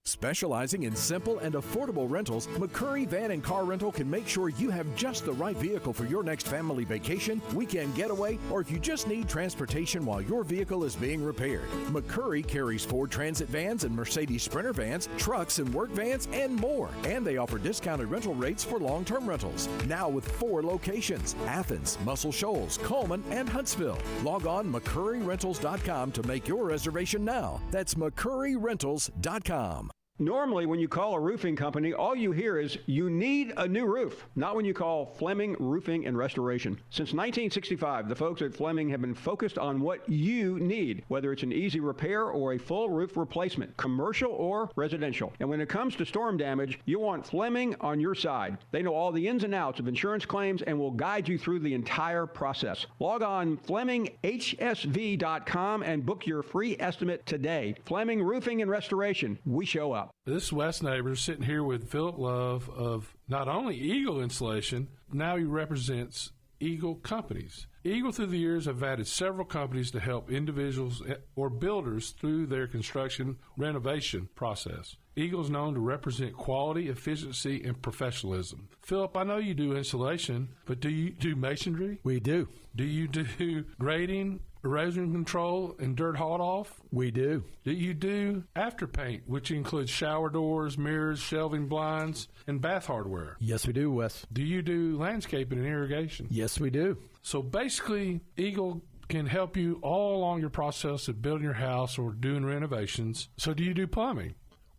Specializing in simple and affordable rentals, McCurry Van and Car Rental can make sure you have just the right vehicle for your next family vacation, weekend getaway, or if you just need transportation while your vehicle is being repaired. McCurry carries Ford Transit vans and Mercedes Sprinter vans, trucks and work vans, and more. And they offer discounted rental rates for long-term rentals. Now with 4 locations: Athens, Muscle Shoals, Coleman, and Huntsville. Log on McCurryRentals.com to make your reservation now. That's McCurryRentals.com. Normally, when you call a roofing company, all you hear is, you need a new roof. Not when you call Fleming Roofing and Restoration. Since 1965, the folks at Fleming have been focused on what you need, whether it's an easy repair or a full roof replacement, commercial or residential. And when it comes to storm damage, you want Fleming on your side. They know all the ins and outs of insurance claims and will guide you through the entire process. Log on FlemingHSV.com and book your free estimate today. Fleming Roofing and Restoration. We show up. This is Wes Neighbors sitting here with Philip Love of not only Eagle Insulation, now he represents Eagle Companies. Eagle through the years have added several companies to help individuals or builders through their construction renovation process. Eagle is known to represent quality, efficiency, and professionalism. Philip, I know you do insulation, but do you do masonry? We do. Do you do grading, erosion control, and dirt hauled off? We do. Do you do after paint, which includes shower doors, mirrors, shelving blinds, and bath hardware? Yes, we do, Wes. Do you do landscaping and irrigation? Yes, we do. So basically, Eagle can help you all along your process of building your house or doing renovations. So do you do plumbing?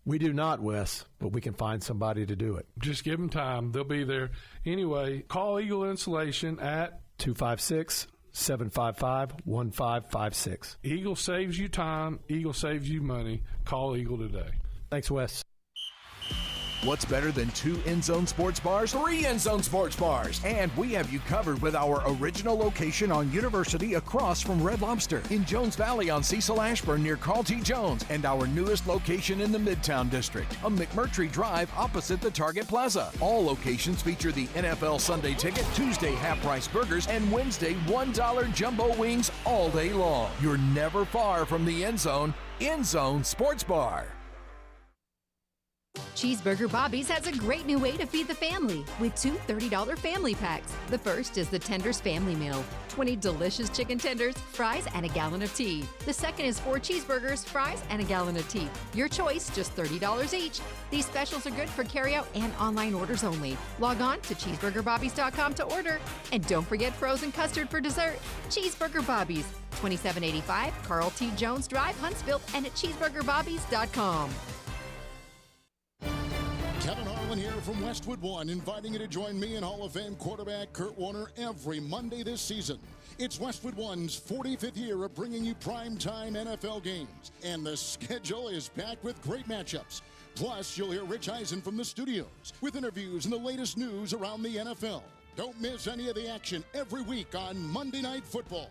We do not, Wes, but we can find somebody to do it. Just give them time. They'll be there. Anyway, call Eagle Insulation at 256-755-1556. Eagle saves you time. Eagle saves you money. Call Eagle today. Thanks, Wes. What's better than 2 end-zone sports bars? 3 end-zone sports bars. And we have you covered with our original location on University across from Red Lobster, in Jones Valley on Cecil Ashburn near Carl T. Jones, and our newest location in the Midtown District on McMurtry Drive opposite the Target Plaza. All locations feature the NFL Sunday Ticket, Tuesday half-price burgers, and Wednesday $1 jumbo wings all day long. You're never far from the end zone. End Zone Sports Bar. Cheeseburger Bobby's has a great new way to feed the family with 2 $30 family packs. The first is the Tenders Family Meal. 20 delicious chicken tenders, fries, and a gallon of tea. The second is 4 cheeseburgers, fries, and a gallon of tea. Your choice, just $30 each. These specials are good for carryout and online orders only. Log on to cheeseburgerbobbies.com to order. And don't forget frozen custard for dessert. Cheeseburger Bobbies, 2785 Carl T. Jones Drive, Huntsville, and at cheeseburgerbobbies.com. Kevin Harlan here from Westwood One, inviting you to join me and Hall of Fame quarterback Kurt Warner every Monday this season. It's Westwood One's 45th year of bringing you primetime NFL games, and the schedule is packed with great matchups. Plus, you'll hear Rich Eisen from the studios with interviews and the latest news around the NFL. Don't miss any of the action every week on Monday Night Football.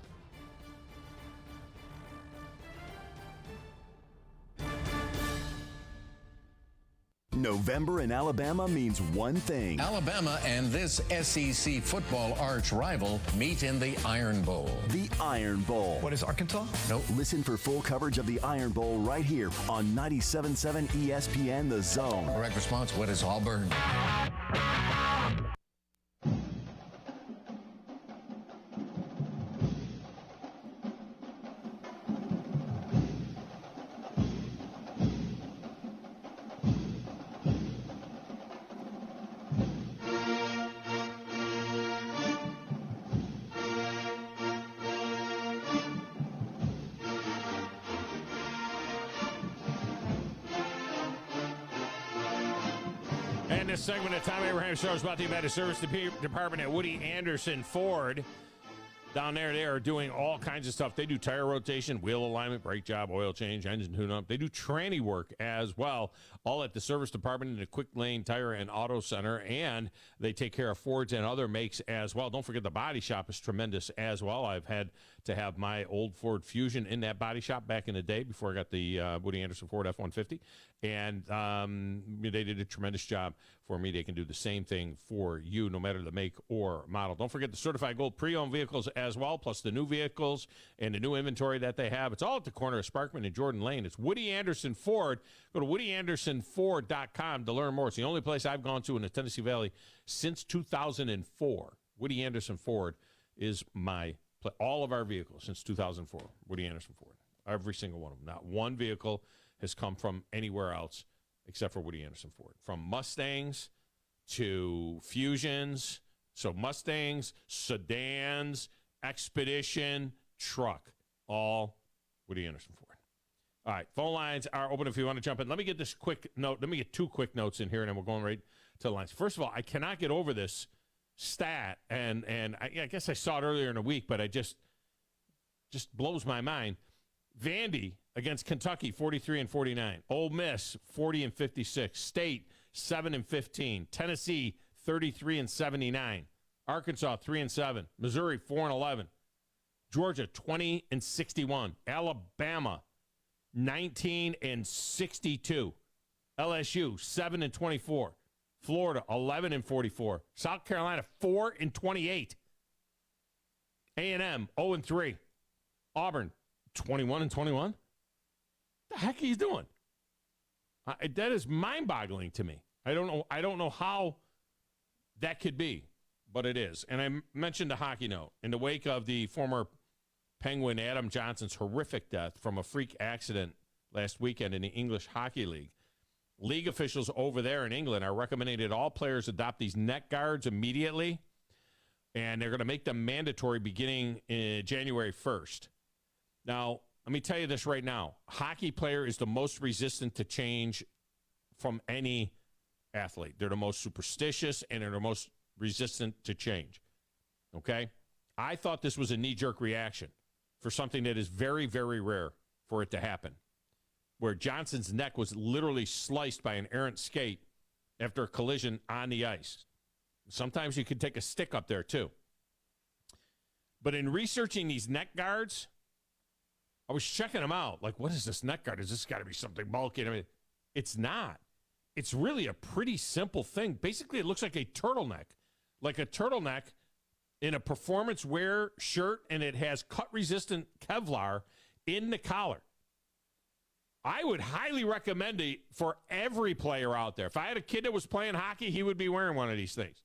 November in Alabama means one thing. Alabama and this SEC football arch rival meet in the Iron Bowl. The Iron Bowl. What is Arkansas? No. Listen for full coverage of the Iron Bowl right here on 97.7 ESPN The Zone. Correct response, what is Auburn? This segment of Tom Abraham Show is brought to you by the Service Department at Woody Anderson Ford. Down there, they are doing all kinds of stuff. They do tire rotation, wheel alignment, brake job, oil change, engine tune-up. They do tranny work as well, all at the Service Department in the Quick Lane Tire and Auto Center, and they take care of Fords and other makes as well. Don't forget the body shop is tremendous as well. I've had to have my old Ford Fusion in that body shop back in the day before I got the Woody Anderson Ford F-150, and they did a tremendous job for me. They can do the same thing for you, no matter the make or model. Don't forget the certified gold pre-owned vehicles as well, plus the new vehicles and the new inventory that they have. It's all at the corner of Sparkman and Jordan Lane. It's Woody Anderson Ford. Go to WoodyAndersonFord.com to learn more. It's the only place I've gone to in the Tennessee Valley since 2004. Woody Anderson Ford is my place. All of our vehicles since 2004, Woody Anderson Ford. Every single one of them. Not one vehicle has come from anywhere else except for Woody Anderson Ford. From Mustangs to Fusions, so Mustangs, sedans, Expedition, truck, all Woody Anderson Ford. All right, phone lines are open if you want to jump in. Let me get this quick note. Let me get 2 quick notes in here, and then we're going right to the lines. First of all, I cannot get over this stat, and I guess I saw it earlier in the week, but I just blows my mind. Vandy against Kentucky, 43-49. Ole Miss, 40-56. State, 7-15. Tennessee, 33-79. Arkansas, 3-7. Missouri, 4-11. Georgia, 20-61. Alabama, 19-62. LSU, 7-24. Florida, 11-44. South Carolina, 4-28. A&M, 0-3. Auburn, 21-21. The heck he's doing? That is mind-boggling to me. I don't know how that could be, but it is. And I mentioned a hockey note. In the wake of the former Penguin Adam Johnson's horrific death from a freak accident last weekend in the English Hockey League, league officials over there in England are recommending that all players adopt these neck guards immediately, and they're going to make them mandatory beginning in January 1st. Now, let me tell you this right now. Hockey player is the most resistant to change from any athlete. They're the most superstitious, and they're the most resistant to change. Okay? I thought this was a knee-jerk reaction for something that is very, very rare for it to happen, where Johnson's neck was literally sliced by an errant skate after a collision on the ice. Sometimes you could take a stick up there, too. But in researching these neck guards, I was checking them out. Like, what is this neck guard? Is this got to be something bulky? I mean, it's not. It's really a pretty simple thing. Basically, it looks like a turtleneck in a performance wear shirt, and it has cut-resistant Kevlar in the collar. I would highly recommend it for every player out there. If I had a kid that was playing hockey, he would be wearing one of these things.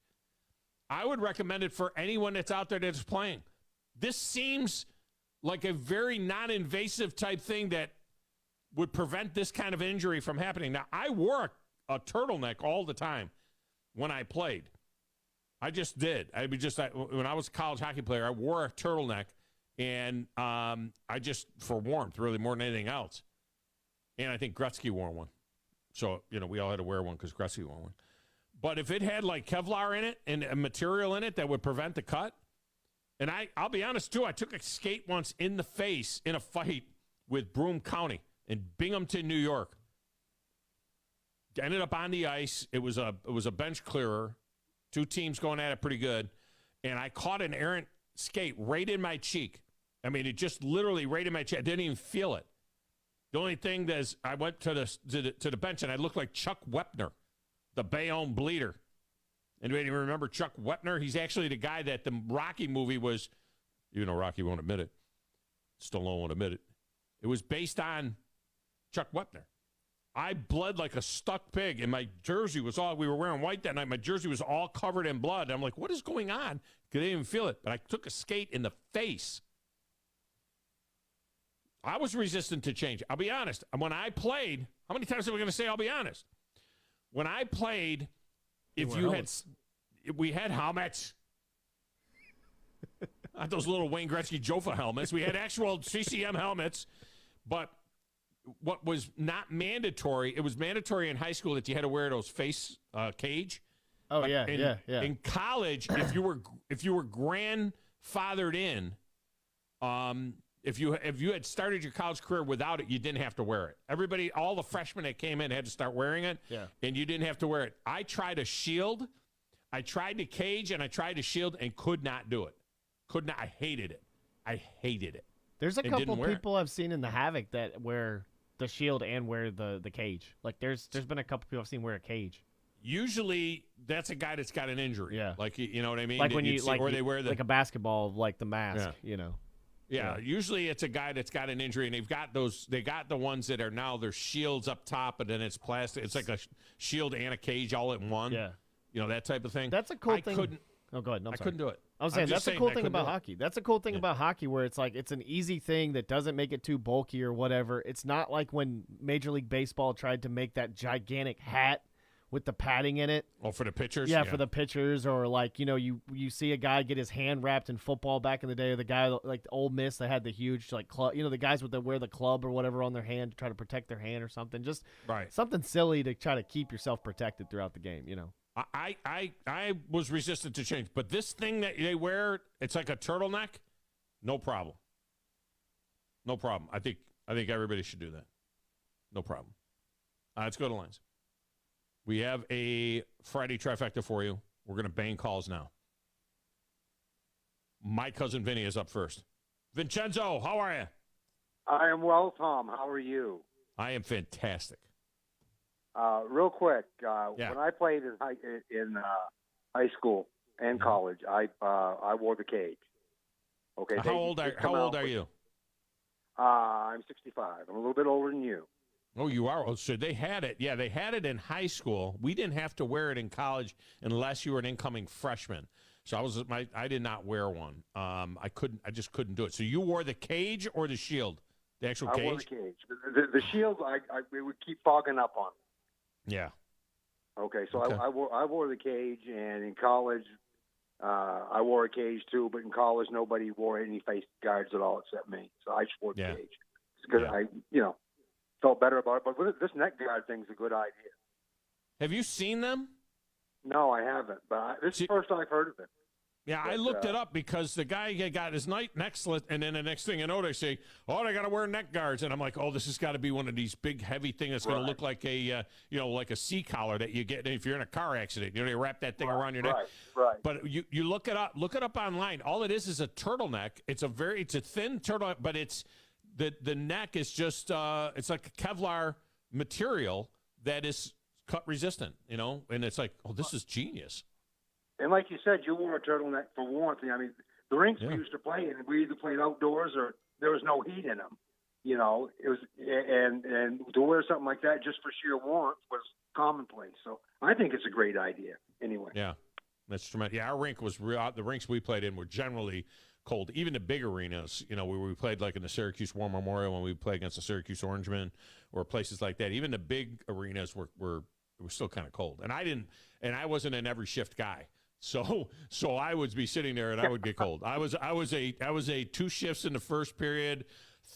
I would recommend it for anyone that's out there that's playing. This seems like a very non-invasive type thing that would prevent this kind of injury from happening. Now, I wore a turtleneck all the time when I played. I just did. When I was a college hockey player, I wore a turtleneck, and I just, for warmth, really, more than anything else. And I think Gretzky wore one. So, we all had to wear one because Gretzky wore one. But if it had, like, Kevlar in it and a material in it that would prevent the cut, and I'll be honest, too, I took a skate once in the face in a fight with Broome County in Binghamton, New York. Ended up on the ice. It was a bench clearer. Two teams going at it pretty good. And I caught an errant skate right in my cheek. I mean, it just literally right in my cheek. I didn't even feel it. The only thing is I went to the bench, and I looked like Chuck Wepner, the Bayonne bleeder. Anybody remember Chuck Wepner? He's actually the guy that the Rocky movie was, even though Rocky won't admit it. Stallone won't admit it. It was based on Chuck Wepner. I bled like a stuck pig, and my jersey was we were wearing white that night. My jersey was all covered in blood. I'm like, what is going on? Because I didn't even feel it. But I took a skate in the face. I was resistant to change. I'll be honest. When I played, how many times are we going to say I'll be honest? When I played, we had helmets. Not those little Wayne Gretzky Jofa helmets. We had actual CCM helmets. But what was not mandatory, it was mandatory in high school that you had to wear those face cage. Oh, but yeah. In college, if you were grandfathered in, if you had started your college career without it, you didn't have to wear it. Everybody, all the freshmen that came in had to start wearing it, and you didn't have to wear it. I tried a shield, I tried to cage, and I tried to shield, and could not do it. Could not. I hated it. There's a couple people I've seen in the Havoc that wear the shield and wear the cage. Like there's been a couple people I've seen wear a cage. Usually, that's a guy that's got an injury. Yeah, like you know what I mean. Like when they wear like a basketball, like the mask. Yeah. Yeah, usually it's a guy that's got an injury, and they've got those. They got the ones that are now their shields up top, and then it's plastic. It's like a shield and a cage all in one. Yeah, that type of thing. That's a cool thing. Oh, go ahead. No, I couldn't do it. I was saying that's a cool thing about hockey. That's a cool thing about hockey, where it's like it's an easy thing that doesn't make it too bulky or whatever. It's not like when Major League Baseball tried to make that gigantic hat with the padding in it. Oh, for the pitchers? Yeah, for the pitchers, or like, you see a guy get his hand wrapped in football back in the day, or the guy like the Ole Miss that had the huge like club, the guys that wear the club or whatever on their hand to try to protect their hand or something. Just something silly to try to keep yourself protected throughout the game, I was resistant to change, but this thing that they wear, it's like a turtleneck, no problem. No problem. I think everybody should do that. No problem. Let's go to lines. We have a Friday trifecta for you. We're going to bang calls now. My cousin Vinny is up first. Vincenzo, how are you? I am well, Tom. How are you? I am fantastic. Real quick, when I played in high school and college, I wore the cage. Okay. How old are you? I'm 65. I'm a little bit older than you. Oh, you are? Oh, so they had it. Yeah, they had it in high school. We didn't have to wear it in college unless you were an incoming freshman. So I did not wear one. I just couldn't do it. So you wore the cage or the shield? The actual cage? I wore the cage. The shield, it would keep fogging up on me. Yeah. Okay, so okay. I wore the cage, and in college, I wore a cage too. But in college, nobody wore any face guards at all except me. So I just wore the cage because I felt better about it. But this neck guard thing's a good idea. Have you seen them? No, I haven't. But this is the first I've heard of it. Yeah, I looked it up because the guy got his neck slit, and then the next thing you know, they say, "Oh, they got to wear neck guards," and I'm like, "Oh, this has got to be one of these big, heavy things that's going to look like a, like a C collar that you get if you're in a car accident. They wrap that thing around your neck." Right. But you look it up online. All it is a turtleneck. It's a thin turtleneck, but it's the neck is just it's like a Kevlar material that is cut resistant. And it's like, oh, this is genius. And like you said, you wore a turtleneck for warmth. I mean, the rinks we used to play in, we either played outdoors or there was no heat in them. You know, it was, and to wear something like that just for sheer warmth was commonplace. So I think it's a great idea. Anyway. Yeah, that's tremendous. Yeah, our rink was real. The rinks we played in were generally cold. Even the big arenas, you know, where we played like in the Syracuse War Memorial when we played against the Syracuse Orangemen or places like that. Even the big arenas were still kind of cold. And I wasn't an every shift guy. So I would be sitting there and I would get cold. I was a 2 shifts in the first period,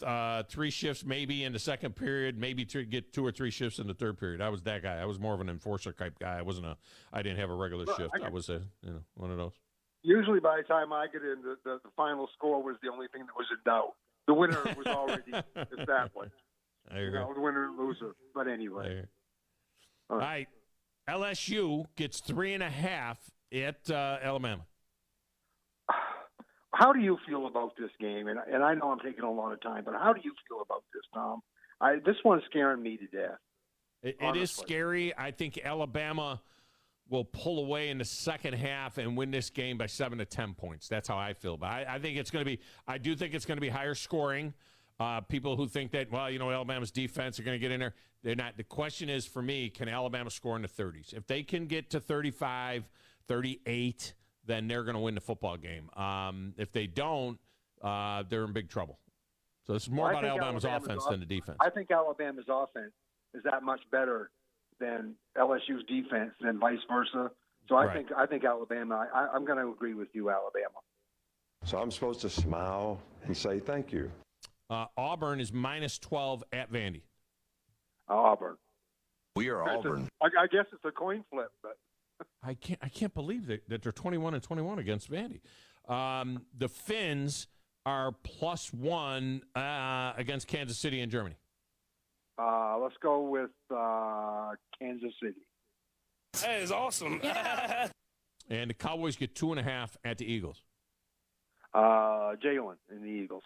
3 shifts maybe in the second period, maybe to get 2 or 3 shifts in the third period. I was that guy. I was more of an enforcer type guy. I didn't have a regular shift. I was one of those. Usually by the time I get in, the final score was the only thing that was in doubt. The winner was already established. The winner and loser. But anyway. All right. LSU gets 3.5 at Alabama. How do you feel about this game? And I know I'm taking a lot of time, but how do you feel about this, Tom? This one's scaring me to death. It is scary. I think Alabama will pull away in the second half and win this game by 7 to 10 points. That's how I feel. But I think it's going to be – I do think it's going to be higher scoring. People who think that, well, you know, Alabama's defense are going to get in there. They're not. The question is, for me, can Alabama score in the 30s? If they can get to 35, 38, then they're going to win the football game. If they don't, they're in big trouble. So this is more about Alabama's offense than the defense. I think Alabama's offense is that much better than LSU's defense, than vice versa. So I think Alabama. I'm going to agree with you, Alabama. So I'm supposed to smile and say thank you. Auburn is -12 at Vandy. Auburn. We are Auburn. I guess it's a coin flip, but I can't believe that they're 21-21 against Vandy. The Finns are +1 against Kansas City and Germany. Let's go with Kansas City. That is awesome. And the Cowboys get 2.5 at the Eagles. Jalen and the Eagles.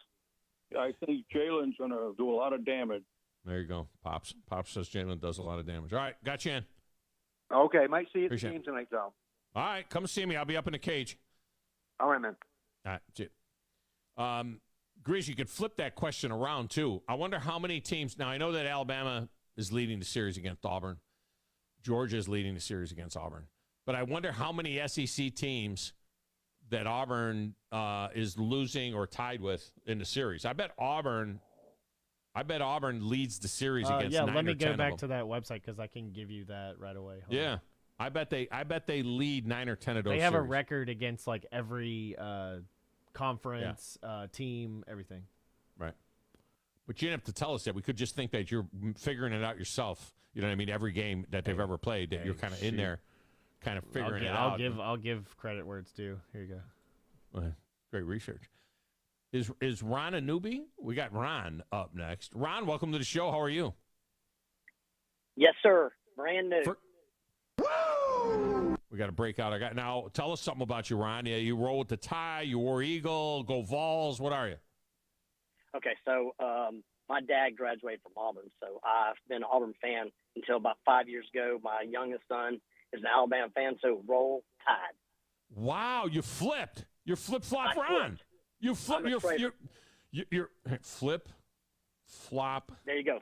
I think Jalen's going to do a lot of damage. There you go, Pops. Pops says Jalen does a lot of damage. All right, got you in. Okay, might see you at the game tonight, Tom. All right, come see me. I'll be up in the cage. All right, man. All right, see you. Grizz, you could flip that question around, too. I wonder how many teams – now, I know that Alabama is leading the series against Auburn. Georgia is leading the series against Auburn. But I wonder how many SEC teams that Auburn is losing or tied with in the series. I bet Auburn leads the series against 9 or 10 let me go back of to them. that website because I can give you that right away. Hold Yeah. on. I bet they lead 9 or 10 of those They have series. a record against like every conference, team, everything. Right. But you didn't have to tell us that. We could just think that you're figuring it out yourself. You know what I mean? Every game that they've ever played, that you're kind of in there, kind of figuring it out. I'll give credit where it's due. Here you go. Great research. Is Ron a newbie? We got Ron up next. Ron, welcome to the show. How are you? Yes, sir. Brand new. We got a breakout. Now, tell us something about you, Ron. Yeah, you roll with the tie. You wore Eagle. Go Vols. What are you? Okay, so my dad graduated from Auburn, so I've been an Auburn fan until about 5 years ago. My youngest son is an Alabama fan, so roll Tide. Wow, you flipped. You're flip-flop Ron. You flip. You're flip, flop. There you go.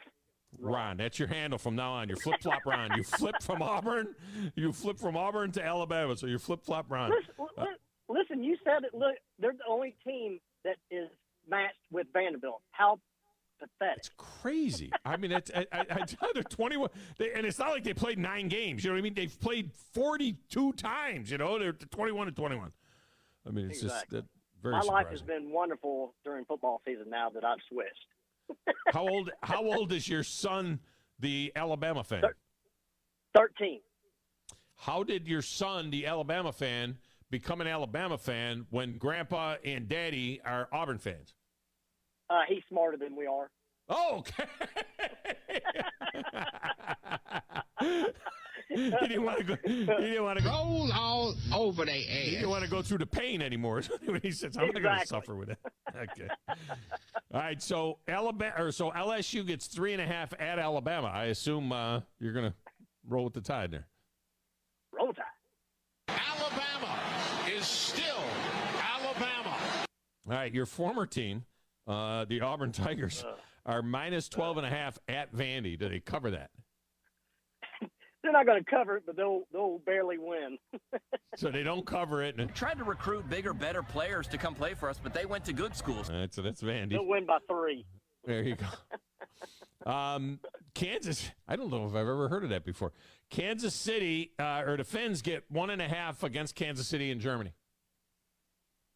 Ron, that's your handle from now on. You're flip-flop Ron. You flip from Auburn. You flip from Auburn to Alabama, so you're flip-flop Ron. Listen, you said it. Look, they're the only team that is matched with Vanderbilt. How pathetic. It's crazy. I mean, they're 21. And it's not like they played 9 games. You know what I mean? They've played 42 times. You know, they're 21-21. I mean, it's just very My surprising. life has been wonderful during football season now that I've switched. How old is your son, the Alabama fan? 13. How did your son, the Alabama fan, become an Alabama fan when Grandpa and Daddy are Auburn fans? He's smarter than we are. Oh, okay. He didn't want to go. Roll all over their ass. He didn't want to go through the pain anymore. He says, "I'm not going to suffer with it." Okay. All right. So LSU gets 3.5 at Alabama. I assume you're going to roll with the Tide there. Roll Tide. Alabama is still Alabama. All right. Your former team, the Auburn Tigers, are minus 12.5 at Vandy. Do they cover that? They're not going to cover it, but they'll barely win. So they don't cover it. We tried to recruit bigger, better players to come play for us, but they went to good schools. All right, so that's Vandy. They'll win by 3. There you go. Kansas, I don't know if I've ever heard of that before. Kansas City, or the Finns get 1.5 against Kansas City in Germany.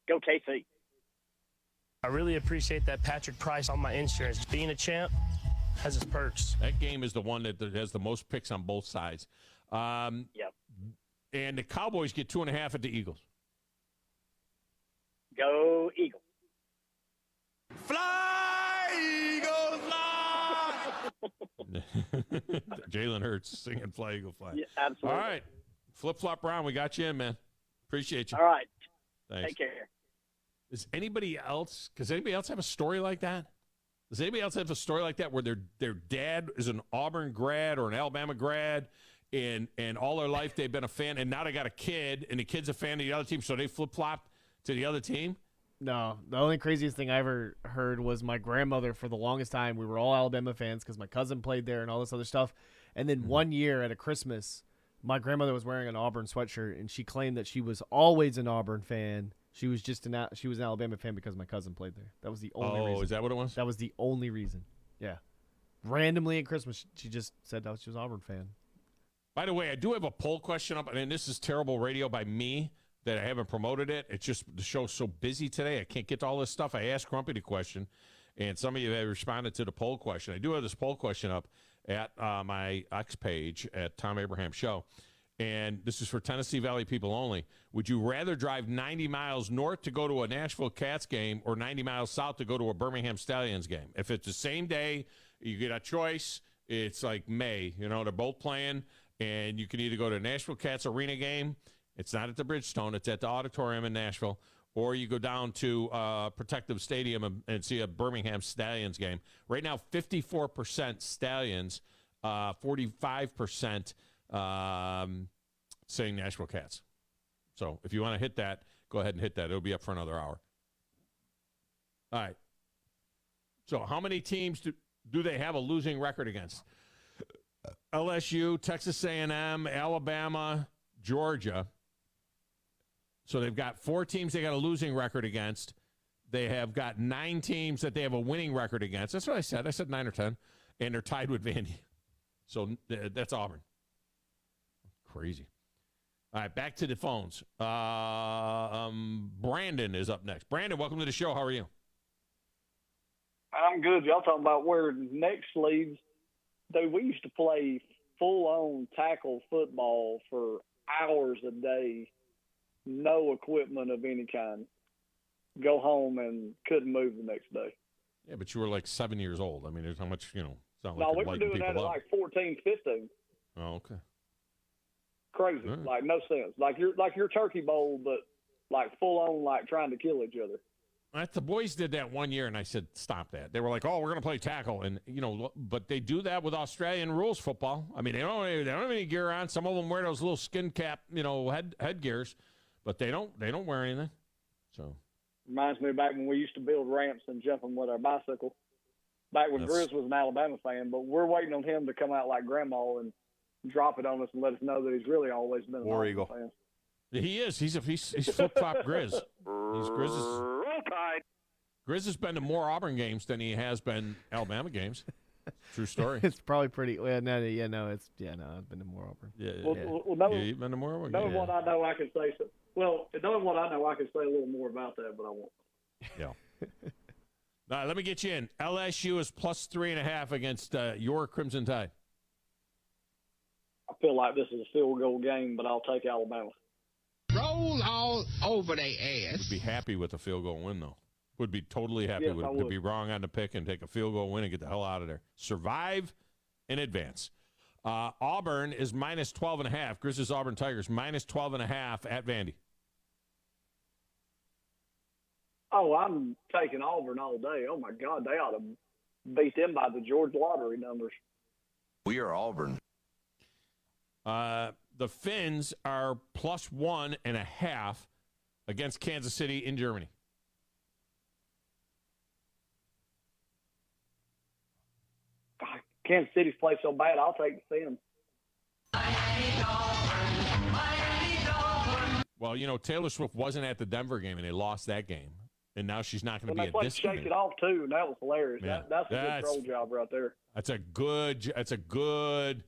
Go KC. I really appreciate that Patrick Price on my insurance. Being a champ has its perks. That game is the one that has the most picks on both sides. Yep. And the Cowboys get 2.5 at the Eagles. Go Eagles. Fly, Eagles, fly! Jalen Hurts singing Fly, Eagle, Fly. Yeah, absolutely. All right. Flip-flop Brown, we got you in, man. Appreciate you. All right. Thanks. Take care. Does anybody else have a story like that? Does anybody else have a story like that where their dad is an Auburn grad or an Alabama grad, and all their life they've been a fan, and now they got a kid, and the kid's a fan of the other team, so they flip-flopped to the other team? No, the only craziest thing I ever heard was my grandmother. For the longest time, we were all Alabama fans because my cousin played there and all this other stuff. And then one year at a Christmas, my grandmother was wearing an Auburn sweatshirt, and she claimed that she was always an Auburn fan. She was she was an Alabama fan because my cousin played there. That was the only reason. Oh, is that what it was? That was the only reason. Yeah. Randomly at Christmas, she just said that she was an Auburn fan. By the way, I do have a poll question up, and this is terrible radio by me that I haven't promoted it. It's just the show's so busy today, I can't get to all this stuff. I asked Grumpy the question, and some of you have responded to the poll question. I do have this poll question up at my X page at Thom Abraham Show, and this is for Tennessee Valley people only. Would you rather drive 90 miles north to go to a Nashville Cats game or 90 miles south to go to a Birmingham Stallions game? If it's the same day, you get a choice. It's like May. They're both playing, and you can either go to a Nashville Cats arena game. It's not at the Bridgestone. It's at the Auditorium in Nashville. Or you go down to Protective Stadium and see a Birmingham Stallions game. Right now, 54% Stallions, 45% saying Nashville Cats. So if you want to hit that, go ahead and hit that. It'll be up for another hour. All right. So how many teams do they have a losing record against? LSU, Texas A&M, Alabama, Georgia. So they've got 4 teams they got a losing record against. They have got 9 teams that they have a winning record against. That's what I said. I said 9 or 10. And they're tied with Vandy. So that's Auburn. Crazy. All right, back to the phones. Brandon is up next. Brandon, welcome to the show. How are you? I'm good. Y'all talking about wearing neck sleeves. Dude, we used to play full-on tackle football for hours a day. No equipment of any kind. Go home and couldn't move the next day. Yeah, but you were like 7 years old. I mean, there's how much, it's not like No, we you're were lighting doing that at people up. like 14, 15. Oh, okay. Crazy. All right. Like, no sense. Like your turkey bowl, but like full-on, like trying to kill each other. The boys did that one year, and I said, stop that. They were like, oh, we're going to play tackle. And, but they do that with Australian rules football. I mean, they don't have any gear on. Some of them wear those little skin cap, headgears. But they don't wear anything. So Reminds me of back when we used to build ramps and jump them with our bicycle. Back when Grizz was an Alabama fan, but we're waiting on him to come out like Grandma and drop it on us and let us know that he's really always been an Alabama fan. He is. He's flip-flop Grizz. Grizz has been to more Auburn games than he has been Alabama games. True story. It's probably pretty. Well, I've been to more Auburn. You've been to more Auburn. Knowing what I know, I can say so. Well, knowing what I know, I can say a little more about that, but I won't. Yeah. All right, let me get you in. LSU is plus 3.5 against your Crimson Tide. I feel like this is a field goal game, but I'll take Alabama. Roll all over their ass. Would be happy with a field goal win, though. Would be totally happy Yes, to be wrong on the pick and take a field goal win and get the hell out of there. Survive and advance. Auburn is minus 12.5. Grizzlies Auburn Tigers minus 12.5 at Vandy. Oh, I'm taking Auburn all day. Oh, my God, they ought to beat them by the Georgia lottery numbers. We are Auburn. The Finns are plus 1.5 against Kansas City in Germany. Kansas City's played so bad, I'll take the Fins. Well, Taylor Swift wasn't at the Denver game, and they lost that game. And now she's not going to be at this game. Shake It Off, too, and that was hilarious. Yeah. That's a good troll job right there. That's a good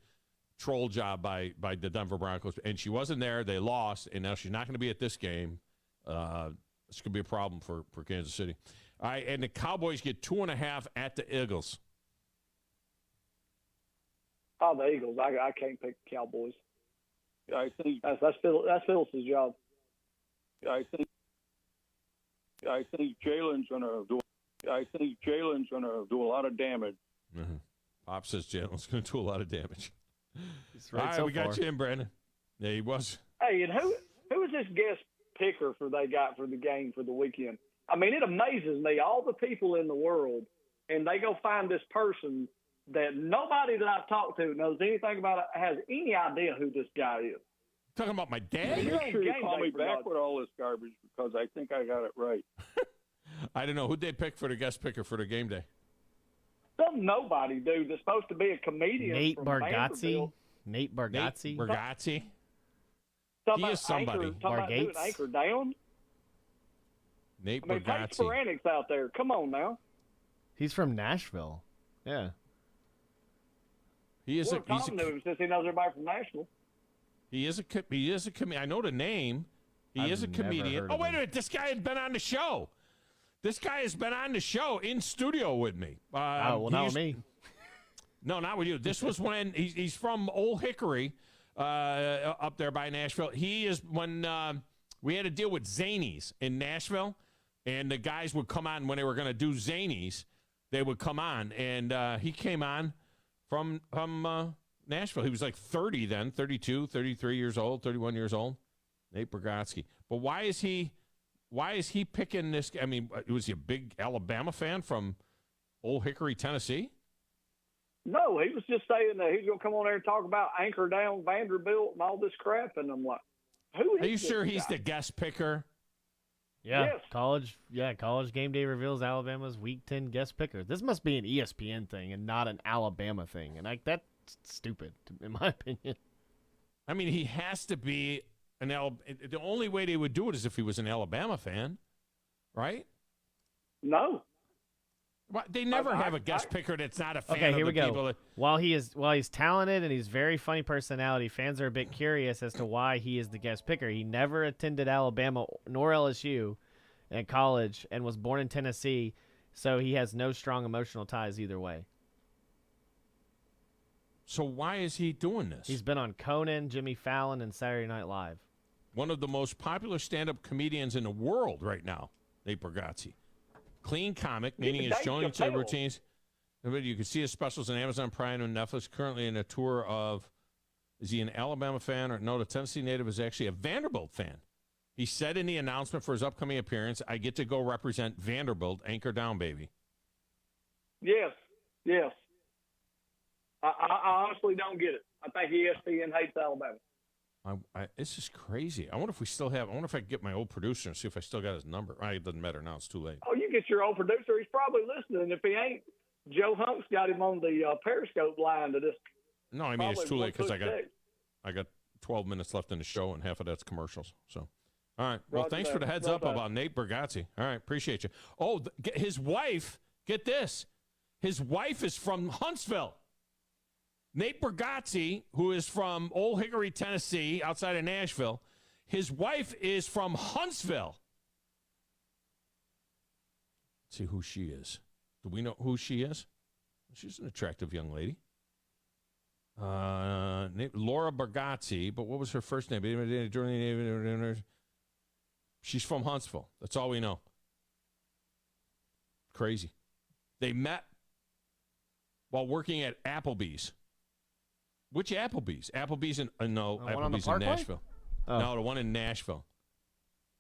troll job by the Denver Broncos. And she wasn't there. They lost, and now she's not going to be at this game. It's going to be a problem for Kansas City. All right, and the Cowboys get 2.5 at the Eagles. Oh, the Eagles. I can't pick the Cowboys. I think that's Phillips' job. I think Jalen's gonna do. I think Jalen's gonna do a lot of damage. Mm-hmm. Pop says Jalen's gonna do a lot of damage. Right. All right, we got you in, Brandon. Yeah, he was. Hey, and who is this guest picker they got for the game for the weekend? I mean, it amazes me, all the people in the world, and they go find this person that nobody that I've talked to knows anything about it, has any idea who this guy is. Talking about my dad? Make sure you call me back with all this garbage because I think I got it right. I don't know. Who'd they pick for the guest picker for the game day? Some nobody, dude. That's supposed to be a comedian. Nate from Bargatze. Vanderbilt. Nate Bargatze. Bargatze. Talking He is somebody. About doing Anchor down. Nate I mean, Bargatze. Paige Speranic's out there. Come on now. He's from Nashville. Yeah. He is Tom knew him since he knows everybody from Nashville. He is a comedian. I know the name. He is a comedian. Oh, wait a minute. This guy has been on the show. This guy has been on the show in studio with me. Not with me. No, not with you. This was when he's from Old Hickory up there by Nashville. He is when we had to deal with Zanies in Nashville, and the guys would come on when they were going to do Zanies. They would come on, and he came on from Nashville. He was like 30 then, 32, 33 years old, 31 years old. Nate Bargatze. But why is he picking this? I mean, was he a big Alabama fan from Old Hickory, Tennessee? No, he was just saying that he's going to come on there and talk about Anchor Down, Vanderbilt, and all this crap. And I'm like, who is Are you this sure guy? he's the guest picker? Yeah, yes. College Game Day reveals Alabama's Week 10 guest picker. This must be an ESPN thing and not an Alabama thing. And that's stupid, in my opinion. I mean, he has to be an the only way they would do it is if he was an Alabama fan, right? No. Well, they never have a guest picker that's not a fan Okay, of here the we go. people that... While he's talented and he's very funny personality, fans are a bit curious as to why he is the guest picker. He never attended Alabama nor LSU at college and was born in Tennessee, so he has no strong emotional ties either way. So why is he doing this? He's been on Conan, Jimmy Fallon, and Saturday Night Live. One of the most popular stand-up comedians in the world right now, Nate Bargatze. Clean comic, meaning his showing routines. You can see his specials on Amazon Prime and Netflix. Currently in a tour of, is he an Alabama fan? Or no, the Tennessee native is actually a Vanderbilt fan. He said in the announcement for his upcoming appearance, I get to go represent Vanderbilt, anchor down, baby. Yes. I honestly don't get it. I think ESPN hates Alabama. This is crazy. I wonder if I can get my old producer and see if I still got his number. It doesn't matter now. It's too late. Oh, you get your old producer. He's probably listening. If he ain't, Joe Hunk's got him on the Periscope line to this. No, I mean, it's too late because I got 12 minutes left in the show, and half of that's commercials. So, all right. Well, thanks for the heads up about Nate Bargatze. All right. Appreciate you. Oh, his wife, get this. His wife is from Huntsville. Nate Bargatze, who is from Old Hickory, Tennessee, outside of Nashville, his wife is from Huntsville. Let's see who she is. Do we know who she is? She's an attractive young lady. Laura Bargatze, but what was her first name? She's from Huntsville. That's all we know. Crazy. They met while working at Applebee's. Which Applebee's? Applebee's in Applebee's in Nashville. Oh. No, the one in Nashville.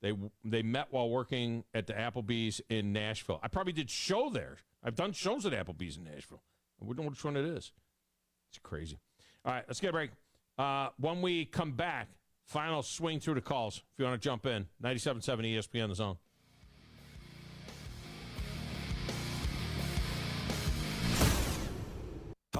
They met while working at the Applebee's in Nashville. I probably did show there. I've done shows at Applebee's in Nashville. I wouldn't know which one it is. It's crazy. All right, let's get a break. When we come back, final swing through the calls. If you want to jump in, 97.7 ESPN The Zone.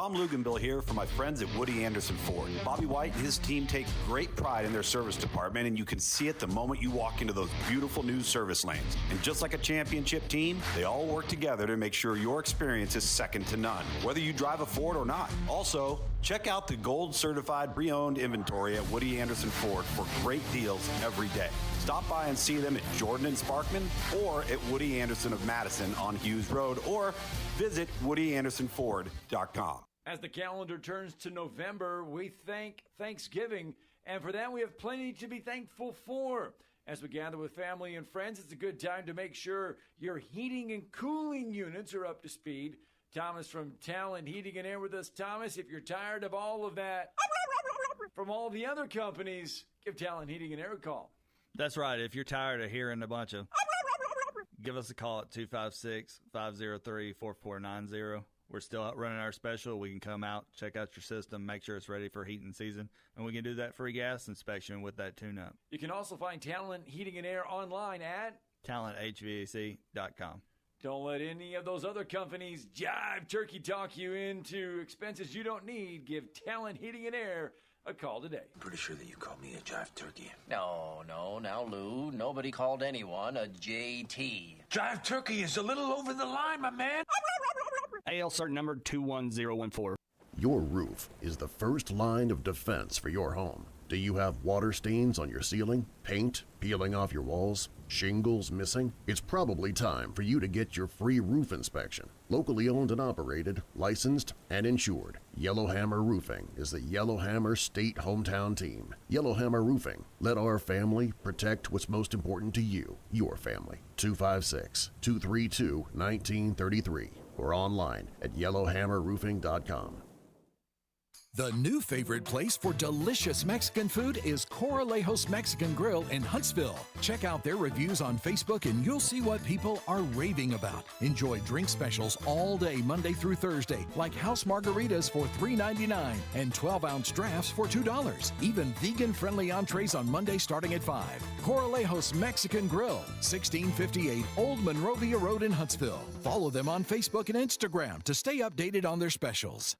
Tom Luganbill here for my friends at Woody Anderson Ford. Bobby White and his team take great pride in their service department, and you can see it the moment you walk into those beautiful new service lanes. And just like a championship team, they all work together to make sure your experience is second to none, whether you drive a Ford or not. Also, check out the gold certified pre-owned inventory at Woody Anderson Ford for great deals every day. Stop by and see them at Jordan and Sparkman or at Woody Anderson of Madison on Hughes Road, or visit WoodyAndersonFord.com. As the calendar turns to November, we thank Thanksgiving, and for that we have plenty to be thankful for. As we gather with family and friends, it's a good time to make sure your heating and cooling units are up to speed. Thomas from Talent Heating and Air with us. Thomas, if you're tired of all of that from all the other companies, give Talent Heating and Air a call. That's right. If you're tired of hearing a bunch of, give us a call at 256-503-4490. We're still out running our special. We can come out, check out your system, make sure it's ready for heating season, and we can do that free gas inspection with that tune-up. You can also find Talent Heating and Air online at talenthvac.com. Don't let any of those other companies jive turkey talk you into expenses you don't need. Give Talent Heating and Air a call today. I'm pretty sure that you called me a jive turkey. No, now, Lou. Nobody called anyone a JT. Jive turkey is a little over the line, my man. AL cert number 21014. Your roof is the first line of defense for your home. Do you have water stains on your ceiling, paint peeling off your walls, shingles missing? It's probably time for you to get your free roof inspection. Locally owned and operated, licensed, and insured, Yellowhammer Roofing is the Yellowhammer State hometown team. Yellowhammer Roofing. Let our family protect what's most important to you, your family. 256-232-1933 or online at yellowhammerroofing.com. The new favorite place for delicious Mexican food is Coralejos Mexican Grill in Huntsville. Check out their reviews on Facebook and you'll see what people are raving about. Enjoy drink specials all day Monday through Thursday, like house margaritas for $3.99 and 12-ounce drafts for $2. Even vegan-friendly entrees on Monday starting at $5. Coralejos Mexican Grill, 1658 Old Monrovia Road in Huntsville. Follow them on Facebook and Instagram to stay updated on their specials.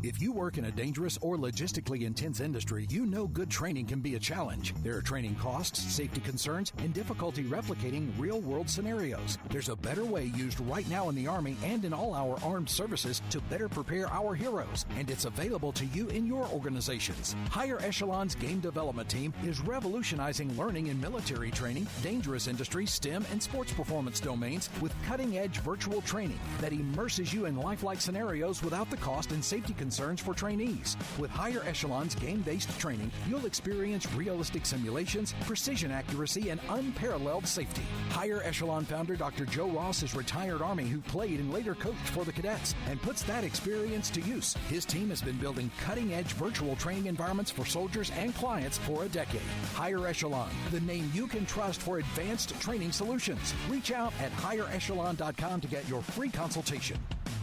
If you work in a dangerous or logistically intense industry, you know good training can be a challenge. There are training costs, safety concerns, and difficulty replicating real-world scenarios. There's a better way used right now in the Army and in all our armed services to better prepare our heroes, and it's available to you in your organizations. Higher Echelon's Game Development Team is revolutionizing learning in military training, dangerous industry, STEM, and sports performance domains with cutting-edge virtual training that immerses you in lifelike scenarios without the cost and safety concerns for trainees. With Higher Echelon's game-based training, you'll experience realistic simulations, precision accuracy, and unparalleled safety. Higher Echelon founder Dr. Joe Ross is retired Army who played and later coached for the cadets and puts that experience to use. His team has been building cutting-edge virtual training environments for soldiers and clients for a decade. Higher Echelon, the name you can trust for advanced training solutions. Reach out at higherechelon.com to get your free consultation.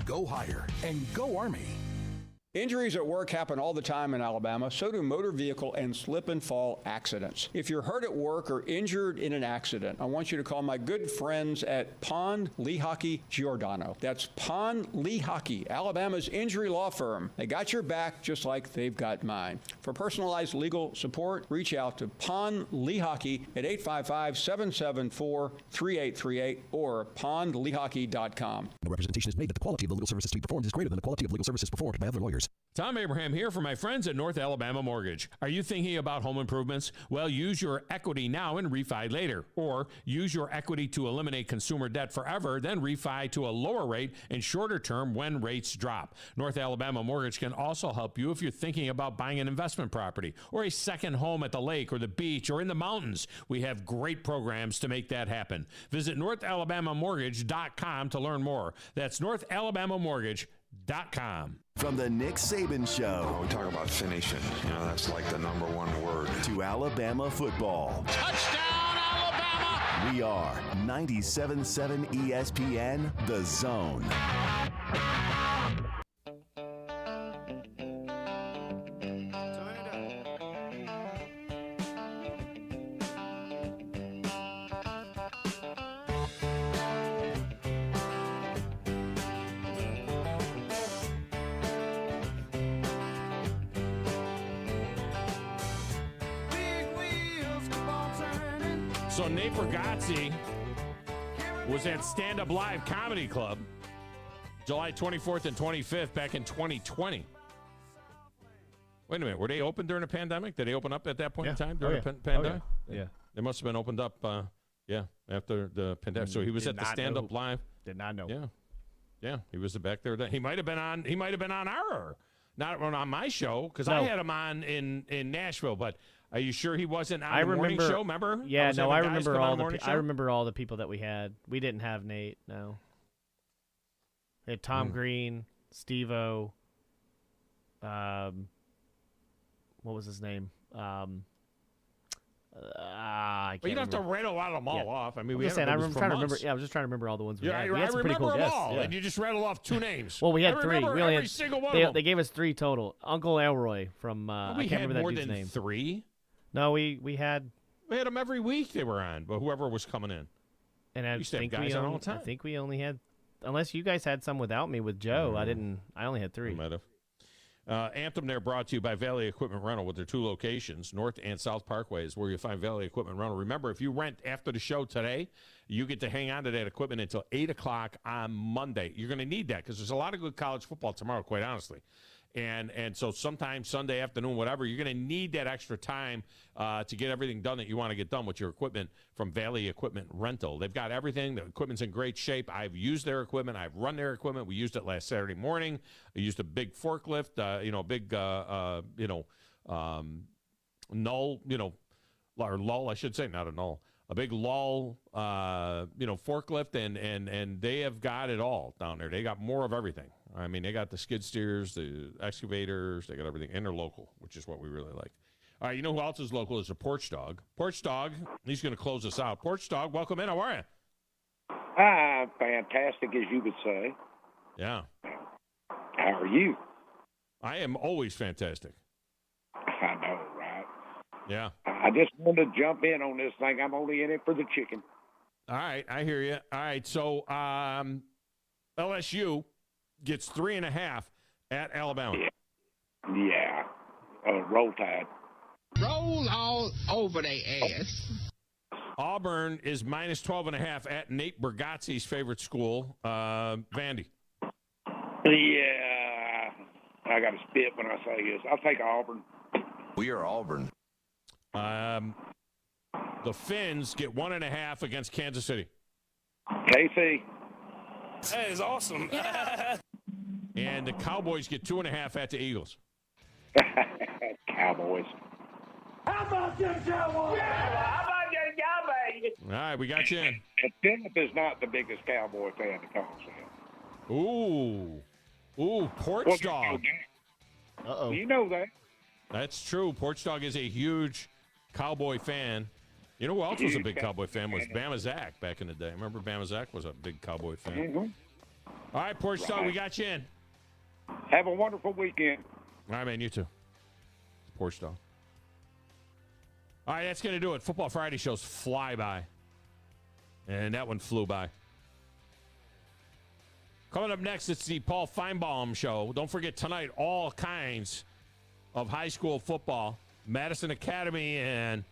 Go higher and go Army. Injuries at work happen all the time in Alabama. So do motor vehicle and slip and fall accidents. If you're hurt at work or injured in an accident, I want you to call my good friends at Pond Lehocky Giordano. That's Pond Lehocky, Alabama's injury law firm. They got your back just like they've got mine. For personalized legal support, reach out to Pond Lehocky at 855-774-3838 or pondlehocky.com. No representation is made that the quality of the legal services to be performed is greater than the quality of legal services performed by other lawyers. Tom Abraham here for my friends at North Alabama Mortgage. Are you thinking about home improvements? Well, use your equity now and refi later. Or use your equity to eliminate consumer debt forever, then refi to a lower rate and shorter term when rates drop. North Alabama Mortgage can also help you if you're thinking about buying an investment property or a second home at the lake or the beach or in the mountains. We have great programs to make that happen. Visit NorthAlabamaMortgage.com to learn more. That's NorthAlabamaMortgage.com. From the Nick Saban Show. We talk about finishing. That's like the number one word. To Alabama football. Touchdown, Alabama! We are 97.7 ESPN, The Zone. So Nate Bargatze was at Stand Up Live Comedy Club July 24th and 25th back in 2020. Wait a minute. Were they open during the pandemic? Did they open up at that point in time during the pandemic? Yeah. They must have been opened up, after the pandemic. So he was at the Stand Up Live. Did not know. Yeah. Yeah, he was back there. He might have been on our, not on my show, because I had him on in Nashville, but are you sure he wasn't on the morning show? Remember? Yeah, I remember I remember all the people that we had. We didn't have Nate. No. We had Tom Green, Steve-O. What was his name? I can't you don't have to rattle a lot of them all off. I mean, I was just trying to remember all the ones we had. We I had some pretty cool remember them guests. all, Yeah. and you just rattled off 2 names. Well, we had 3. We only had single one of them. They gave us 3 total. Uncle Elroy from I can't remember that dude's name. 3. No, we had them every week. They were on, but whoever was coming in. And I think we only had, unless you guys had some without me with Joe. I only had 3. Might have. Anthem there brought to you by Valley Equipment Rental with their 2 locations, North and South Parkways, where you find Valley Equipment Rental. Remember, if you rent after the show today, you get to hang on to that equipment until 8 o'clock on Monday. You're going to need that because there's a lot of good college football tomorrow, quite honestly. And so sometime Sunday afternoon, whatever, you're going to need that extra time to get everything done that you want to get done with your equipment from Valley Equipment Rental. They've got everything. The equipment's in great shape. I've used their equipment. I've run their equipment. We used it last Saturday morning. I used a big forklift, null, or lull, I should say, not a null. A big lull, forklift, and they have got it all down there. They got more of everything. I mean, they got the skid steers, the excavators, they got everything, and they're local, which is what we really like. All right, you know who else is local is a Porch Dog. Porch Dog, he's going to close us out. Porch Dog, welcome in. How are you? Hi, fantastic, as you would say. Yeah. How are you? I am always fantastic. I know, right? Yeah. I just wanted to jump in on this thing. I'm only in it for the chicken. All right, I hear you. All right, so LSU gets 3.5 at Alabama. Yeah. Roll Tide. Roll all over their ass. Auburn is minus 12.5 at Nate Bargatze's favorite school, Vandy. Yeah. I got to spit when I say this. I'll take Auburn. We are Auburn. The Finns get 1.5 against Kansas City. KC. That is awesome. And the Cowboys get 2.5 at the Eagles. Cowboys. How about them Cowboys? Yeah, how about them Cowboys? All right, we got you in. And Philip is not the biggest Cowboy fan to call himself. Ooh, Porch Dog. Uh-oh. You know that. That's true. Porch Dog is a huge Cowboy fan. You know who else was a big Cowboy fan was Bama Zach back in the day. Remember Bama Zach was a big Cowboy fan. Mm-hmm. All right, Porch Dog, we got you in. Have a wonderful weekend. All right, man, you too. Porch Dog. All right, that's going to do it. Football Friday shows fly by. And that one flew by. Coming up next, it's the Paul Feinbaum Show. Don't forget tonight, all kinds of high school football. Madison Academy and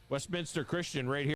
Westminster Christian right here.